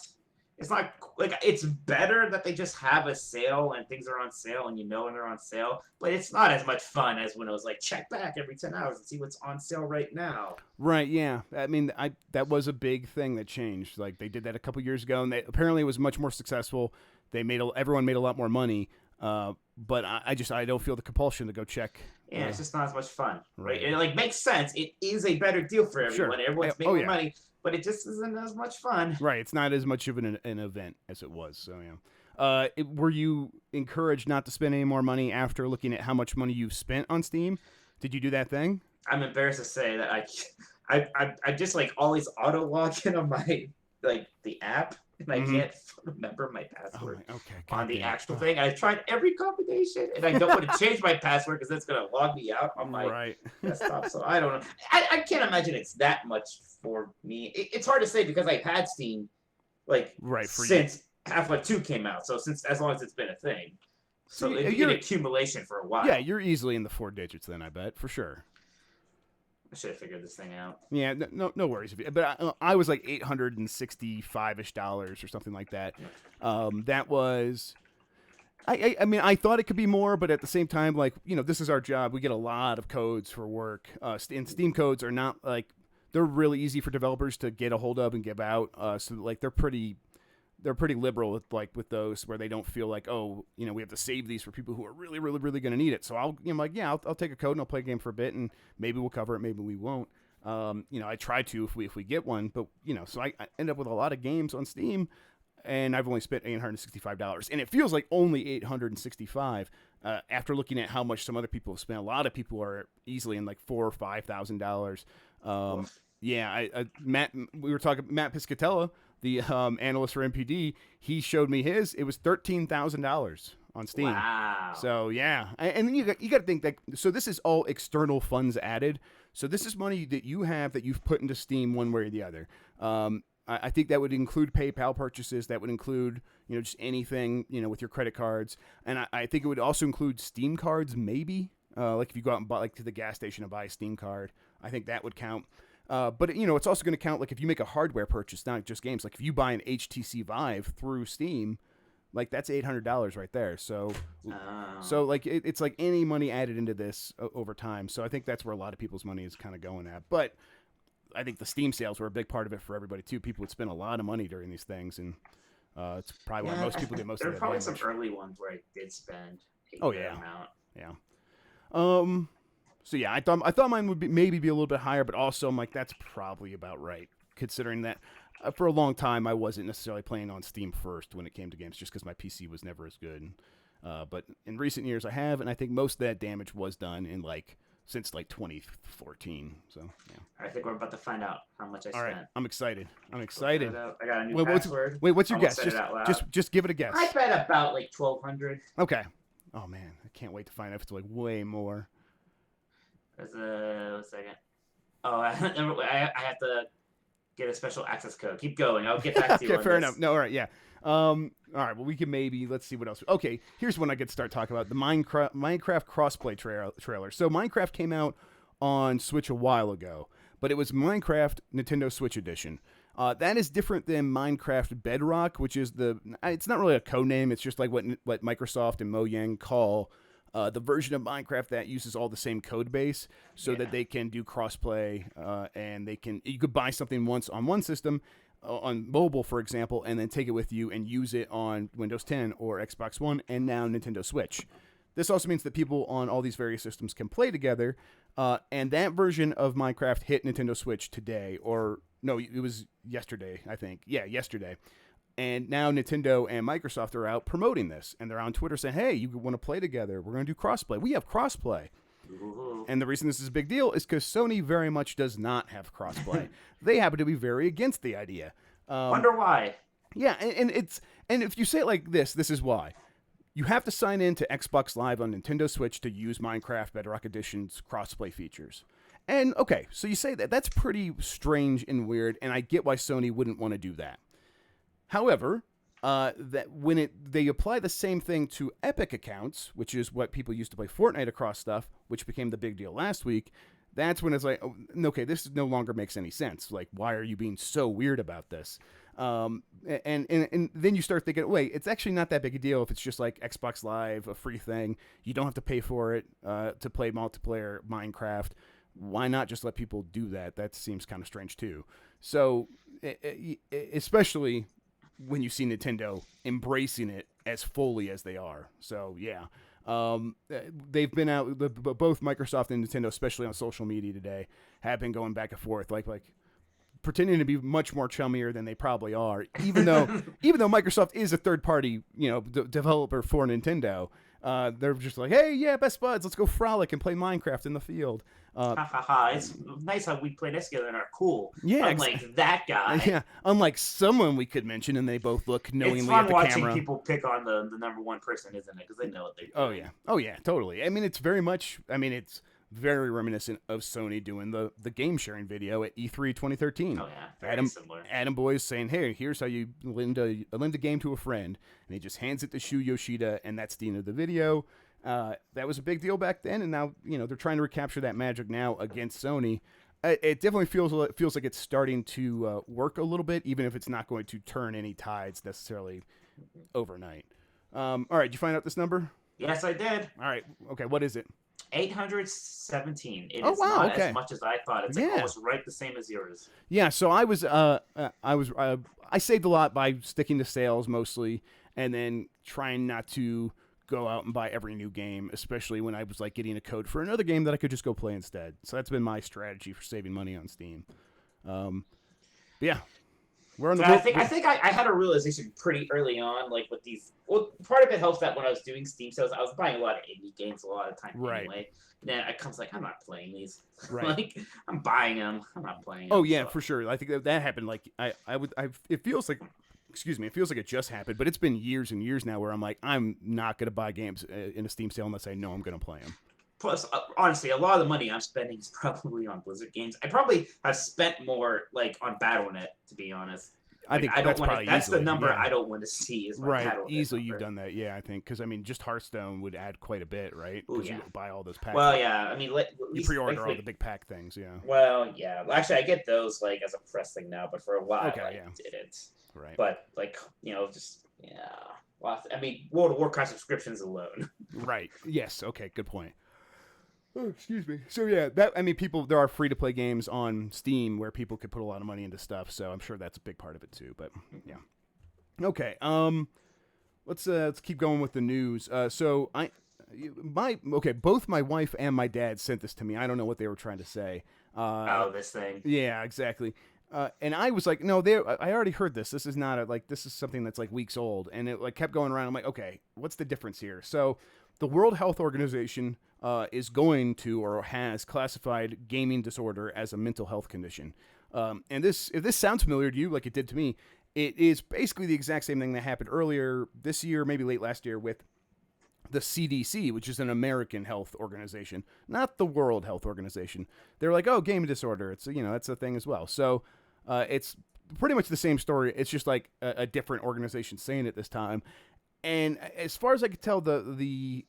It's not like it's better that they just have a sale and things are on sale and when they're on sale, but it's not as much fun as when it was like check back every 10 hours and see what's on sale right now. Right, yeah. I mean, that was a big thing that changed. Like they did that a couple years ago, and apparently it was much more successful. Everyone made a lot more money, but I don't feel the compulsion to go check. Yeah, it's just not as much fun, right? It like makes sense. It is a better deal for everyone. Sure. Everyone's making money. But it just isn't as much fun. Right. It's not as much of an event as it was. So, yeah. Were you encouraged not to spend any more money after looking at how much money you've spent on Steam? Did you do that thing? I'm embarrassed to say that I just like always auto log in on my the app, and I can't remember my password on the actual thing. I've tried every combination, and I don't want to change my password because that's going to log me out on my desktop. So I don't know. I can't imagine it's that much for me. It's hard to say because I've had Steam since Half-Life 2 came out. So as long as it's been a thing. So it's an accumulation for a while. Yeah, you're easily in the 4 digits then, I bet, for sure. I should have figured this thing out. Yeah, no worries. But I was like $865-ish or something like that. That was I mean, I thought it could be more, but at the same time, like, this is our job. We get a lot of codes for work. And Steam codes are not like they're really easy for developers to get a hold of and give out. So like they're pretty liberal with those where they don't feel like, oh, we have to save these for people who are really really really going to need it. So I'll take a code and I'll play a game for a bit and maybe we'll cover it, maybe we won't. I try to if we get one, but so I end up with a lot of games on Steam, and I've only spent $865, and it feels like only $865 after looking at how much some other people have spent. A lot of people are easily in like $4,000 or $5,000. Yeah, Matt, we were talking Matt Piscatella, the analyst for MPD. He showed me his. It was $13,000 on Steam. Wow. So yeah, and then you got to think that. So this is all external funds added. So this is money that you have that you've put into Steam one way or the other. I think that would include PayPal purchases. That would include, just anything, with your credit cards. And I think it would also include Steam cards, maybe. Like if you go out and buy, like to the gas station and buy a Steam card, I think that would count. But it's also going to count, like if you make a hardware purchase, not just games. Like if you buy an HTC Vive through Steam, like that's $800 right there. So like it's like any money added into this over time. So I think that's where a lot of people's money is kind of going at. But I think the Steam sales were a big part of it for everybody too. People would spend a lot of money during these things, and it's probably where most people get most of their damage. There were probably some early ones where I did spend a good amount. Yeah. So yeah, I thought mine would maybe be a little bit higher, but also I'm like that's probably about right, considering that for a long time I wasn't necessarily playing on Steam first when it came to games, just because my PC was never as good. But in recent years I have, and I think most of that damage was done in since 2014. So yeah. I think we're about to find out how much I spent. All right, I'm excited. I got a new password. What's your guess? Just give it a guess. I bet about like 1,200. Okay. Oh man, I can't wait to find out if it's like way more. There's a second. Oh, I have to get a special access code. Keep going. I'll get back to you. Okay, fair enough. No, all right, yeah. All right. Well, we can let's see what else. Okay, here's when I get to start talking about the Minecraft crossplay trailer. So Minecraft came out on Switch a while ago, but it was Minecraft Nintendo Switch Edition. That is different than Minecraft Bedrock, which is it's not really a code name. It's just like what Microsoft and Mojang call the version of Minecraft that uses all the same code base, so that they can do crossplay, and you could buy something once on one system, on mobile, for example, and then take it with you and use it on Windows 10 or Xbox One and now Nintendo Switch. This also means that people on all these various systems can play together, and that version of Minecraft hit Nintendo Switch today, or no, it was yesterday, I think. Yeah, yesterday. And now Nintendo and Microsoft are out promoting this, and they're on Twitter saying, hey, you want to play together? We're going to do crossplay. We have crossplay. Ooh. And the reason this is a big deal is because Sony very much does not have crossplay. They happen to be very against the idea. Wonder why. Yeah, and if you say it like this is why. You have to sign in to Xbox Live on Nintendo Switch to use Minecraft Bedrock Edition's crossplay features. And okay, so you say that. That's pretty strange and weird, and I get why Sony wouldn't want to do that. However, that when they apply the same thing to Epic accounts, which is what people used to play Fortnite across stuff, which became the big deal last week, that's when it's like, oh, okay, this no longer makes any sense. Like, why are you being so weird about this? And then you start thinking, wait, it's actually not that big a deal if it's just like Xbox Live, a free thing. You don't have to pay for it to play multiplayer Minecraft. Why not just let people do that? That seems kind of strange too. So, especially when you see Nintendo embracing it as fully as they are. So, yeah. They've been out, both Microsoft and Nintendo, especially on social media today, have been going back and forth, like pretending to be much more chummier than they probably are, even though Microsoft is a third party, developer for Nintendo. They're just like, hey, yeah, best buds, let's go frolic and play Minecraft in the field. It's nice how we play this together and are cool. Yeah, unlike that guy. Yeah, unlike someone we could mention, and they both look knowingly at the camera. It's fun watching people pick on the number one person, isn't it? Because they know what they're doing. Oh yeah, totally. I mean, it's very reminiscent of Sony doing the game sharing video at E3 2013. Oh yeah, very similar. Adam Boy's saying, hey, here's how you lend a game to a friend, and he just hands it to Shu Yoshida, and that's the end of the video. That was a big deal back then, and now they're trying to recapture that magic now against Sony. It definitely feels like it's starting to work a little bit, even if it's not going to turn any tides necessarily overnight. All right, did you find out this number? Yes, I did. All right, okay, what is it? 817. It Oh is wow, not as okay, much as I thought. It's like yeah, almost right the same as yours. yeah. So I saved a lot by sticking to sales mostly, and then trying not to go out and buy every new game, especially when I was like getting a code for another game that I could just go play instead. So that's been my strategy for saving money on Steam. But yeah, we're on So the I had a realization pretty early on, like with these. Well, part of it helps that when I was doing Steam sales, I was buying a lot of indie games a lot of time Right. anyway. And then it comes like I'm not playing these. Right. Like I'm buying them. I'm not playing them. Oh yeah, so. for sure. I think that happened. Like it feels like, excuse me, it feels like it just happened, but it's been years and years now where I'm like, I'm not gonna buy games in a Steam sale unless I know I'm gonna play them. Plus, honestly, a lot of the money I'm spending is probably on Blizzard games. I probably have spent more like on BattleNet, to be honest. I think that's probably that's easily, the number yeah. I don't want to see. Is my Right, BattleNet easily number. you've done that, yeah. I think because I mean, just Hearthstone would add quite a bit, right? Ooh, Because yeah. you buy all those packs. Well, yeah. I mean, you pre-order all the big pack things, yeah. Well, yeah. Actually, I get those like as a press thing now, but for a while Okay, I yeah. didn't. Right. But like just yeah. I mean, World of Warcraft subscriptions alone. Right. Yes. Okay. Good point. Oh, excuse me. So yeah, there are free to play games on Steam where people could put a lot of money into stuff. So I'm sure that's a big part of it too. But yeah. Okay. Let's keep going with the news. Both my wife and my dad sent this to me. I don't know what they were trying to say. This thing. Yeah, exactly. And I was like, no, I already heard this. This is not this is something that's like weeks old. And it like kept going around. I'm like, okay, what's the difference here? So the World Health Organization is going to or has classified gaming disorder as a mental health condition. And if this sounds familiar to you, like it did to me, it is basically the exact same thing that happened earlier this year, maybe late last year, with the CDC, which is an American health organization, not the World Health Organization. They're like, oh, gaming disorder. It's that's a thing as well. So it's pretty much the same story. It's just like a different organization saying it this time. And as far as I could tell, the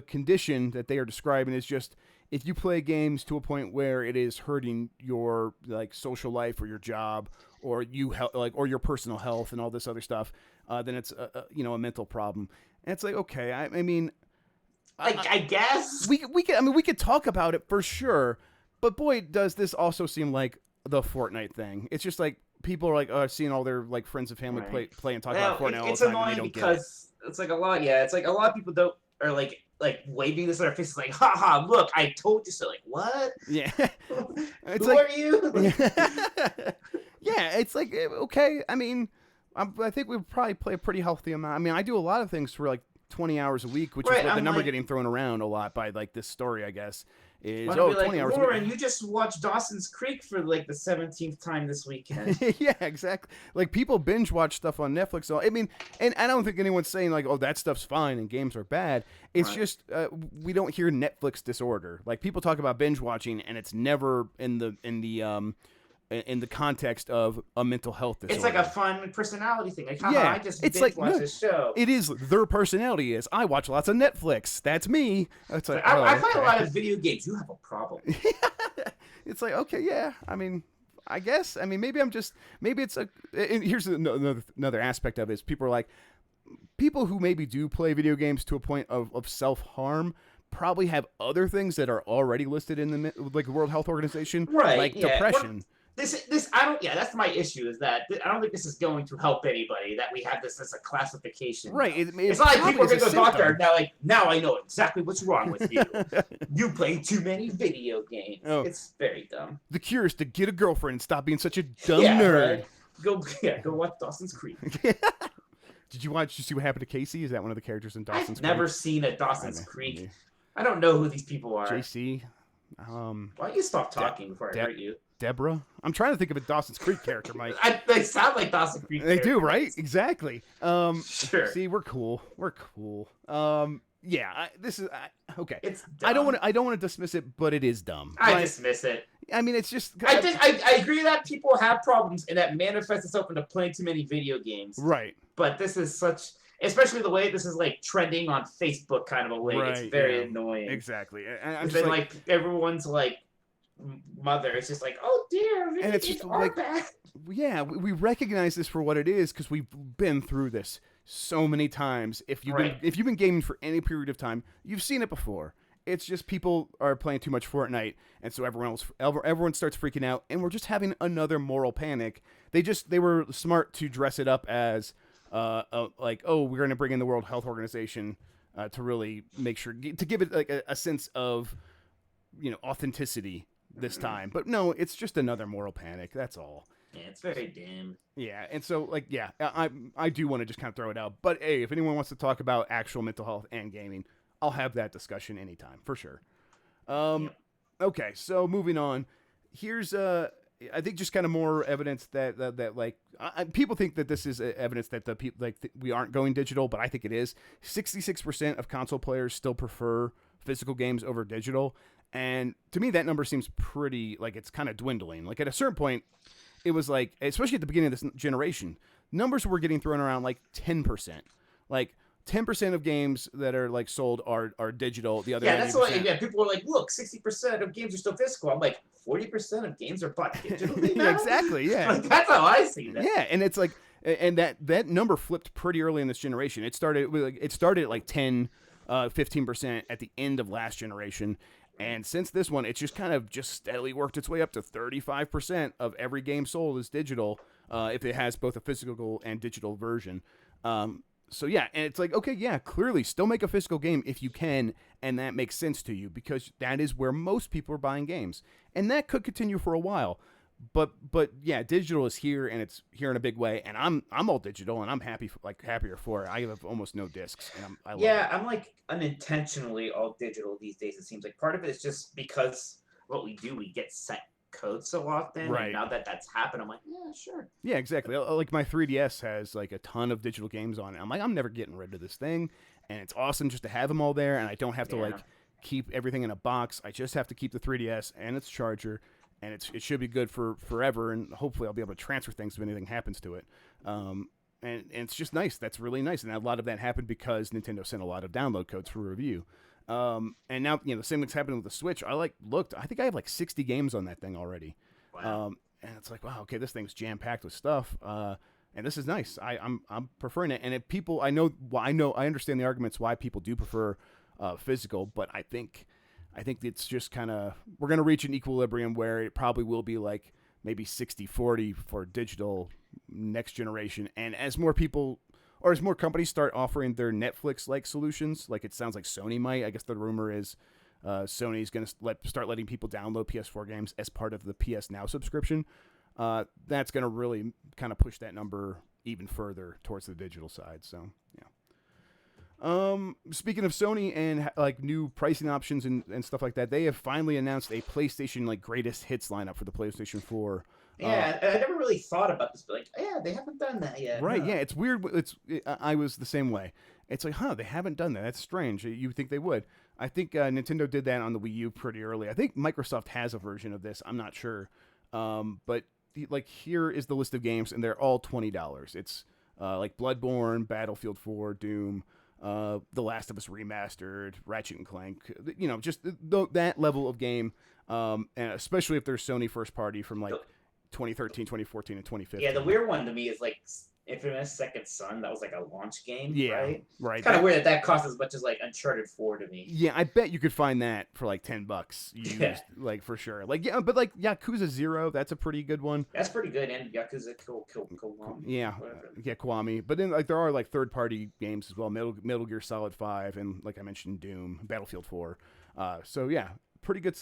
condition that they are describing is just if you play games to a point where it is hurting your like social life or your job or or your personal health and all this other stuff, then it's a mental problem. And it's like, okay, I mean, I guess we could talk about it for sure, but boy, does this also seem like the Fortnite thing. It's just like people are like, oh, I've seen all their like friends and family play and talk about Fortnite all the time, and they don't get it. It's like a lot. Yeah, it's like a lot of people don't are like waving this in their faces, like, haha, look, I told you so. Like, what? Yeah. Who are you? Yeah, it's like, okay, I mean, I think we probably play a pretty healthy amount. I mean, I do a lot of things for like 20 hours a week, which is what the number getting thrown around a lot by like this story, I guess, is 20 hours Lauren, a week. you just watched Dawson's Creek for like the 17th time this weekend. Yeah, exactly. Like people binge watch stuff on Netflix. So I mean, and I don't think anyone's saying like, oh, that stuff's fine and games are bad. It's just we don't hear Netflix disorder. Like people talk about binge watching, and it's never in the context of a mental health disorder. It's like a fun personality thing. Like, yeah, I just it's binge like watch this show. It is their personality is I watch lots of Netflix. That's me. It's like, I play a lot of video games. You have a problem. It's like, okay, yeah. I mean, I guess. I mean, maybe it's a. And here's another aspect of it is people are like, people who maybe do play video games to a point of self-harm probably have other things that are already listed in the like World Health Organization, right? Like yeah. depression. This I don't. Yeah, that's my issue. Is that I don't think this is going to help anybody. That we have this as a classification. Right. It's not like people are going to go to the doctor now. Like now, I know exactly what's wrong with you. You play too many video games. Oh. It's very dumb. The cure is to get a girlfriend and stop being such a dumb nerd. Right. Go watch Dawson's Creek. Did you see what happened to Casey? Is that one of the characters in Dawson's Creek? I've never seen a Dawson's Creek. I don't know who these people are. JC. Why don't you stop talking before I hurt you? Deborah? I'm trying to think of a Dawson's Creek character, Mike. They sound like Dawson's Creek They characters. do, right? Exactly. Sure. See, we're cool. Yeah, okay. It's dumb. I don't want to dismiss it, but it is dumb. I dismiss it. I mean, it's just. I agree that people have problems and that manifests itself into playing too many video games. Right. But this is especially the way this is like trending on Facebook kind of a way. Right, it's very annoying. Exactly. And I'm just like everyone's like mother. It's just like, oh dear, and it's just like, bad. Yeah, we recognize this for what it is because we've been through this so many times. Right. If you've been gaming for any period of time, you've seen it before. It's just people are playing too much Fortnite, and so everyone starts freaking out, and we're just having another moral panic. They were smart to dress it up as like, oh, we're going to bring in the World Health Organization to really make sure to give it like a sense of authenticity this time. But no, it's just another moral panic. That's all. Yeah, it's very dim. Yeah, and so like yeah, I do want to just kind of throw it out. But hey, if anyone wants to talk about actual mental health and gaming, I'll have that discussion anytime for sure. Um, Yep. okay, so moving on. Here's I think just kind of more evidence that like people think that this is evidence that the people we aren't going digital, but I think it is. 66% of console players still prefer physical games over digital, and to me that number seems pretty like it's kind of dwindling. Like at a certain point, it was like, especially at the beginning of this generation, numbers were getting thrown around like 10%. Like 10% of games that are like sold are digital. The other Yeah, that's 90%. why. Yeah, people are like, "Look, 60% of games are still physical." I'm like, 40% of games are bought digitally Yeah, now. exactly. Yeah. Like, that's how I see that. Yeah, and it's like, and that number flipped pretty early in this generation. It started at like 10, 15% at the end of last generation. And since this one, it's just kind of just steadily worked its way up to 35% of every game sold is digital, if it has both a physical and digital version. So yeah, and it's like, okay, yeah, clearly still make a physical game if you can, and that makes sense to you because that is where most people are buying games. And that could continue for a while. But yeah, digital is here and it's here in a big way, and I'm all digital and I'm happier for it. I have almost no discs and I love Yeah, it. I'm like unintentionally all digital these days. It seems like part of it is just because what we do, we get set codes so often, and Right. now that that's happened, I'm like, yeah, sure. Yeah, exactly. Like my 3DS has like a ton of digital games on it. I'm like, I'm never getting rid of this thing, and it's awesome just to have them all there, and I don't have to like Yeah. keep everything in a box. I just have to keep the 3DS and its charger, and it should be good for forever. And hopefully, I'll be able to transfer things if anything happens to it. And it's just nice. That's really nice. And a lot of that happened because Nintendo sent a lot of download codes for review. And now the same thing's happening with the Switch. I looked. I think I have like 60 games on that thing already. Wow. And it's like, wow, okay, this thing's jam packed with stuff. And this is nice. I'm preferring it. And if people, I understand the arguments why people do prefer physical, but I think it's just kind of we're gonna reach an equilibrium where it probably will be like maybe 60-40 for digital next generation. And as more people or as more companies start offering their Netflix like solutions, like it sounds like Sony might. I guess the rumor is Sony's going to start letting people download PS4 games as part of the PS Now subscription. That's going to really kind of push that number even further towards the digital side. So yeah. Speaking of Sony and like new pricing options and stuff like that, they have finally announced a PlayStation like greatest hits lineup for the PlayStation 4. Yeah, I never really thought about this, but like, yeah, they haven't done that yet. Right? Huh? Yeah, it's weird. I was the same way. It's like, they haven't done that. That's strange. You would think they would. I think Nintendo did that on the Wii U pretty early. I think Microsoft has a version of this. I'm not sure. But like here is the list of games, and they're all $20. It's like Bloodborne, Battlefield 4, Doom, The Last of Us Remastered, Ratchet and Clank. Just that level of game. And especially if they're Sony first party from like 2013, 2014, and 2015. Yeah, the weird one to me is like Infamous Second Son. That was like a launch game, Yeah, right? right. It's kind of weird that costs as much as like Uncharted 4 to me. Yeah, I bet you could find that for like $10 used, Yeah. like for sure. Like but like Yakuza 0, that's a pretty good one. That's pretty good, and Yakuza Kiwami. Yeah, Whatever. Kiwami. But then like there are like third party games as well. Metal Gear Solid 5 and like I mentioned Doom, Battlefield 4. So yeah, pretty good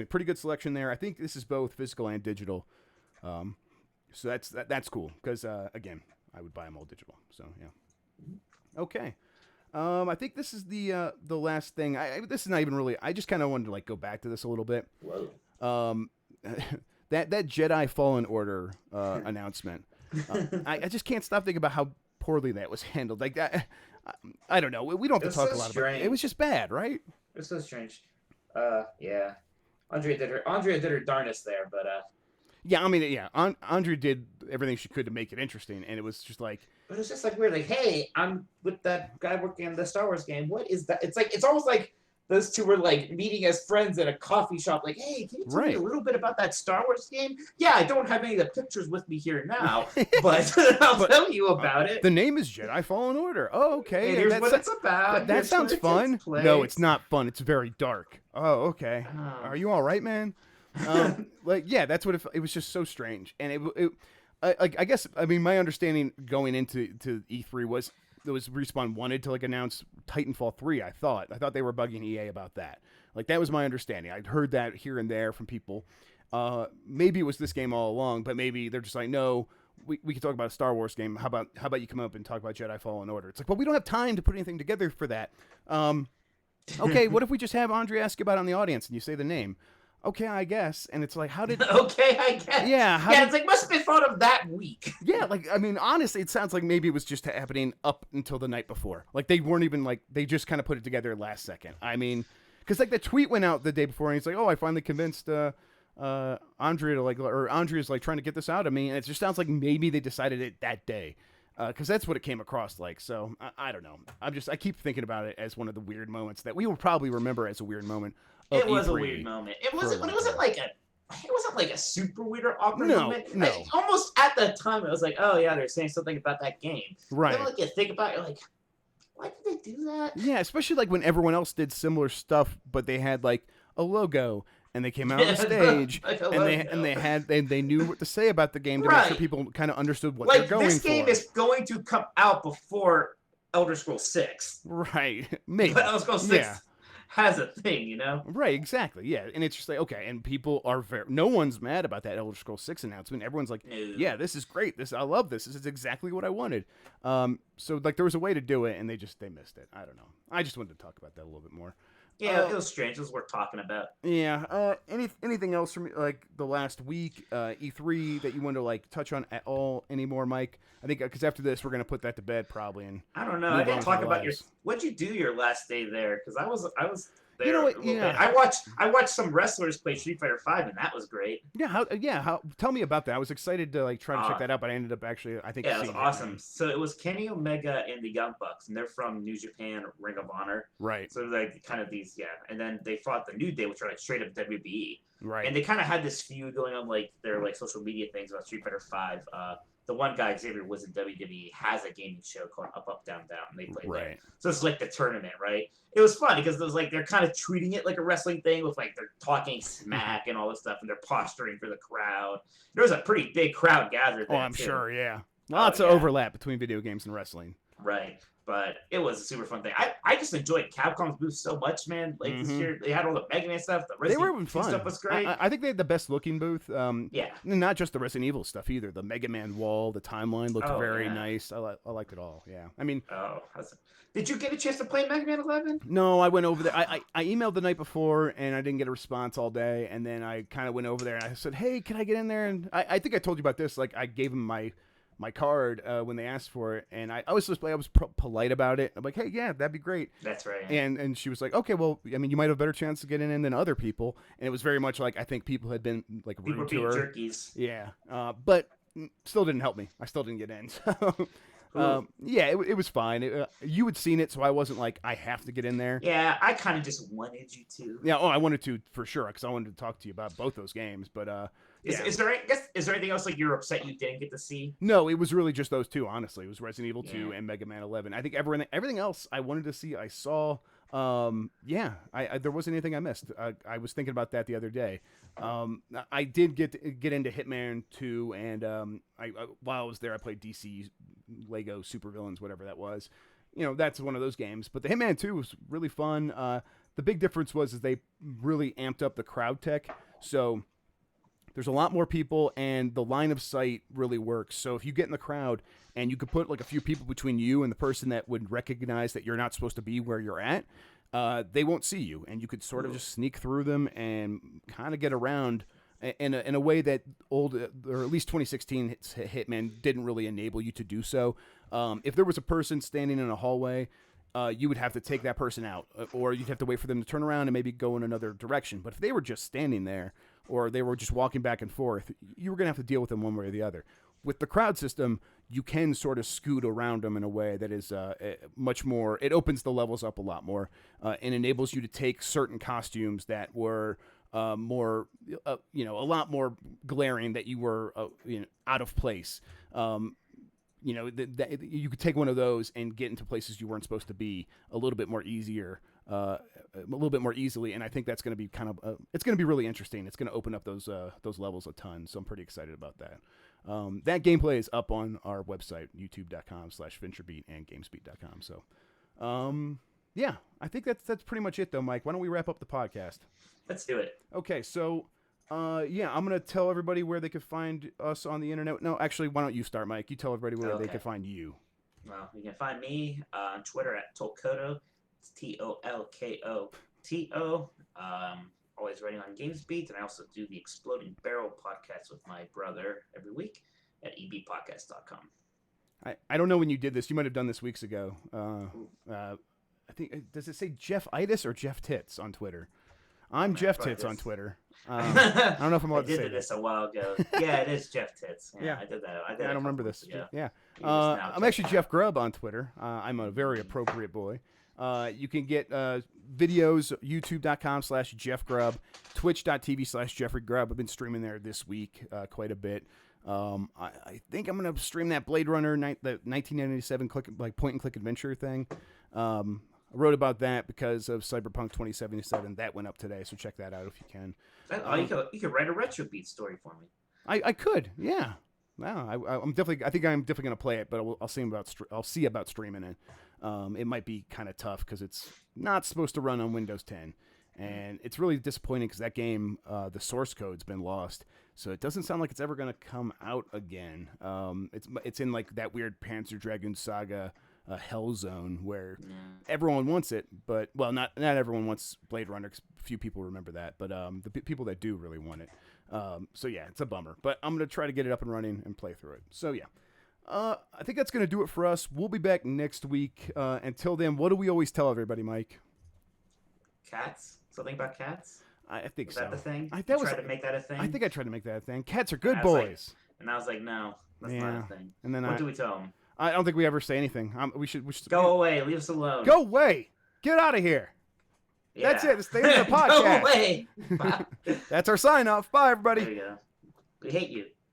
pretty good selection there. I think this is both physical and digital. So that's cool because again, I would buy them all digital. So yeah. Okay. I think this is the last thing. This is not even really. I just kind of wanted to like go back to this a little bit. Whoa. That Jedi Fallen Order announcement. I just can't stop thinking about how poorly that was handled. Like that. I don't know. We don't have to talk a lot about it. It was just bad, right? It's so strange. Yeah. Andrea did her darnest there, but Yeah, I mean, yeah. Andrea did everything she could to make it interesting, and it was just like. But it's just like weird. Like, hey, I'm with that guy working on the Star Wars game. What is that? It's like it's almost like those two were like meeting as friends at a coffee shop. Like, hey, can you tell me Right. a little bit about that Star Wars game? Yeah, I don't have any of the pictures with me here now, but I'll But tell you about it. the name is Jedi Fallen Order. Oh, okay. And Yeah, here's what it's about. that Here's where sounds it takes fun. No, it's place. not fun. It's very dark. Oh, okay. Oh. Are you all right, man? Like, yeah, that's what it was. Just so strange, and I guess, I mean, my understanding going into E3 was Respawn wanted to like announce Titanfall 3. I thought they were bugging EA about that. Like, that was my understanding. I'd heard that here and there from people. Maybe it was this game all along, but maybe they're just like, no, we can talk about a Star Wars game. How about you come up and talk about Jedi Fallen Order? It's like, well, we don't have time to put anything together for that. Okay, what if we just have Andre ask you about it on the audience and you say the name? Okay, I guess. And it's like, how did... Okay, I guess. Yeah, it's like, must have been thought of that week. Yeah, like, I mean, honestly, it sounds like maybe it was just happening up until the night before. Like, they weren't even, like, they just kind of put it together last second. I mean, because, like, the tweet went out the day before, and he's like, oh, I finally convinced Andrea to, like, or Andrea's, like, trying to get this out of me. And it just sounds like maybe they decided it that day. Because that's what it came across like. So, I don't know. I keep thinking about it as one of the weird moments that we will probably remember as a weird moment. It was E3 a weird moment. It wasn't like a super weird or awkward No, moment. no. Like, almost at that time, it was like, oh yeah, they're saying something about that game. Right. Then, like, you think about it, you're like, why did they do that? Yeah, especially like when everyone else did similar stuff, but they had like a logo and they came out on stage like they knew what to say about the game to make sure people kind of understood what they're going for. This game is going to come out before Elder Scrolls 6. Right. Maybe. But Elder Scrolls 6 has a thing, you know? Right, exactly. Yeah, and it's just like, okay, and people are no one's mad about that Elder Scrolls 6 announcement. Everyone's like, yeah, this is great. I love this. This is exactly what I wanted. So like there was a way to do it and they missed it. I don't know. I just wanted to talk about that a little bit more. Yeah, it was strange. It was worth talking about. Yeah. Anything else from like the last week, E3 that you want to like touch on at all anymore, Mike? I think because after this we're gonna put that to bed probably. And I don't know. I didn't talk about what'd you do your last day there? Because I was there. You know what? Yeah. I watched some wrestlers play Street Fighter 5, and that was great. Yeah. How? Tell me about that. I was excited to like try to check that out, but I ended up actually it was awesome. So it was Kenny Omega and the Young Bucks, and they're from New Japan Ring of Honor. Right. So like kind of these, and then they fought the New Day, which are like straight up WBE. Right. And they kind of had this feud going on, like their like social media things about Street Fighter 5. The one guy, Xavier, was in WWE, has a gaming show called Up, Up, Down, Down, and they played there. So it's like the tournament, right? It was fun because it was like they're kind of treating it like a wrestling thing with like they're talking smack and all this stuff, and they're posturing for the crowd. There was a pretty big crowd gathered there. Oh, I'm sure, yeah. Lots of overlap between video games and wrestling. Right. But it was a super fun thing. I just enjoyed Capcom's booth so much, man. Like this year, they had all the Mega Man stuff. The Resident Evil stuff was great. I think they had the best looking booth. Not just the Resident Evil stuff either. The Mega Man wall, the timeline looked very nice. I liked it all. Yeah. I mean, did you get a chance to play Mega Man 11? No, I went over there. I emailed the night before and I didn't get a response all day. And then I kind of went over there and I said, hey, can I get in there? And I think I told you about this. Like I gave him my card when they asked for it, and I was polite about it. I'm like, hey, yeah, that'd be great. That's right. And she was like, okay, well, I mean, you might have a better chance of getting in than other people. And it was very much like I think people had been like rude to her. Jerkies. Yeah, but still didn't help me. I still didn't get in. So it was fine. You had seen it, so I wasn't like I have to get in there. Yeah, I kind of just wanted you to. Yeah, I wanted to for sure because I wanted to talk to you about both those games, but. Is there anything else like you're upset you didn't get to see? No, it was really just those two. Honestly, it was Resident Evil 2 and Mega Man 11. I think everything else I wanted to see, I saw. There wasn't anything I missed. I was thinking about that the other day. I did get into Hitman 2, and while I was there, I played DC Lego Supervillains, whatever that was. You know, that's one of those games. But the Hitman 2 was really fun. The big difference was they really amped up the crowd tech. So there's a lot more people, and the line of sight really works. So if you get in the crowd and you could put like a few people between you and the person that would recognize that you're not supposed to be where you're at, they won't see you, and you could sort of just sneak through them and kind of get around in a way that or at least 2016 Hitman didn't really enable you to do so. If there was a person standing in a hallway, you would have to take that person out, or you'd have to wait for them to turn around and maybe go in another direction. But if they were just standing there, or they were just walking back and forth, you were going to have to deal with them one way or the other. with the crowd system, you can sort of scoot around them in a way that is much more. It opens the levels up a lot more and enables you to take certain costumes that were more, a lot more glaring, that you were out of place. You could take one of those and get into places you weren't supposed to be a little bit more easily, and I think that's going to be it's going to be really interesting. It's going to open up those levels a ton, so I'm pretty excited about that. That gameplay is up on our website, youtube.com/VentureBeat and GamesBeat.com. So, yeah, I think that's pretty much it, though, Mike. Why don't we wrap up the podcast? Let's do it. Okay, so, I'm going to tell everybody where they can find us on the internet. No, actually, why don't you start, Mike? You tell everybody where they can find you. Well, you can find me on Twitter at Tolkoto. It's TOLKOTO. Always writing on GamesBeat, and I also do the Exploding Barrel podcast with my brother every week at ebpodcast.com. I don't know when you did this. You might have done this weeks ago. I think, does it say Jeff Itis or Jeff Tits on Twitter? I'm Jeff Tits on Twitter. I don't know if I'm allowed to say this a while ago. Yeah, it is Jeff Tits. Yeah, I did that. I don't remember this. Yeah. I'm actually Jeff Grubb on Twitter. I'm a very appropriate boy. You can get videos, youtube.com/Jeff Grubb, twitch.tv/Jeffrey Grubb. I've been streaming there this week quite a bit. I think I'm going to stream that Blade Runner, the 1997 point-and-click adventure thing. I wrote about that because of Cyberpunk 2077. That went up today, so check that out if you can. You could write a retro beat story for me. I could, yeah. No, I think I'm definitely going to play it, but I'll see about streaming it. It might be kind of tough because it's not supposed to run on Windows 10, and it's really disappointing because that game, the source code's been lost, so it doesn't sound like it's ever going to come out again. It's in like that weird Panzer Dragoon Saga hell zone where everyone wants it, but not everyone wants Blade Runner. 'Cause few people remember that, but the people that do really want it. So yeah, it's a bummer, but I'm gonna try to get it up and running and play through it. So yeah. I think that's going to do it for us. We'll be back next week. Until then, what do we always tell everybody, Mike? Cats? Something about cats? I think was so. Was that the thing? I tried to make that a thing? I think I tried to make that a thing. Cats are good boys. And I was like, no, that's not a thing. And then what do we tell them? I don't think we ever say anything. We should go away. Leave us alone. Go away. Get out of here. Yeah. That's it. It's the end of the podcast. Go away. That's our sign off. Bye, everybody. There you go. We hate you.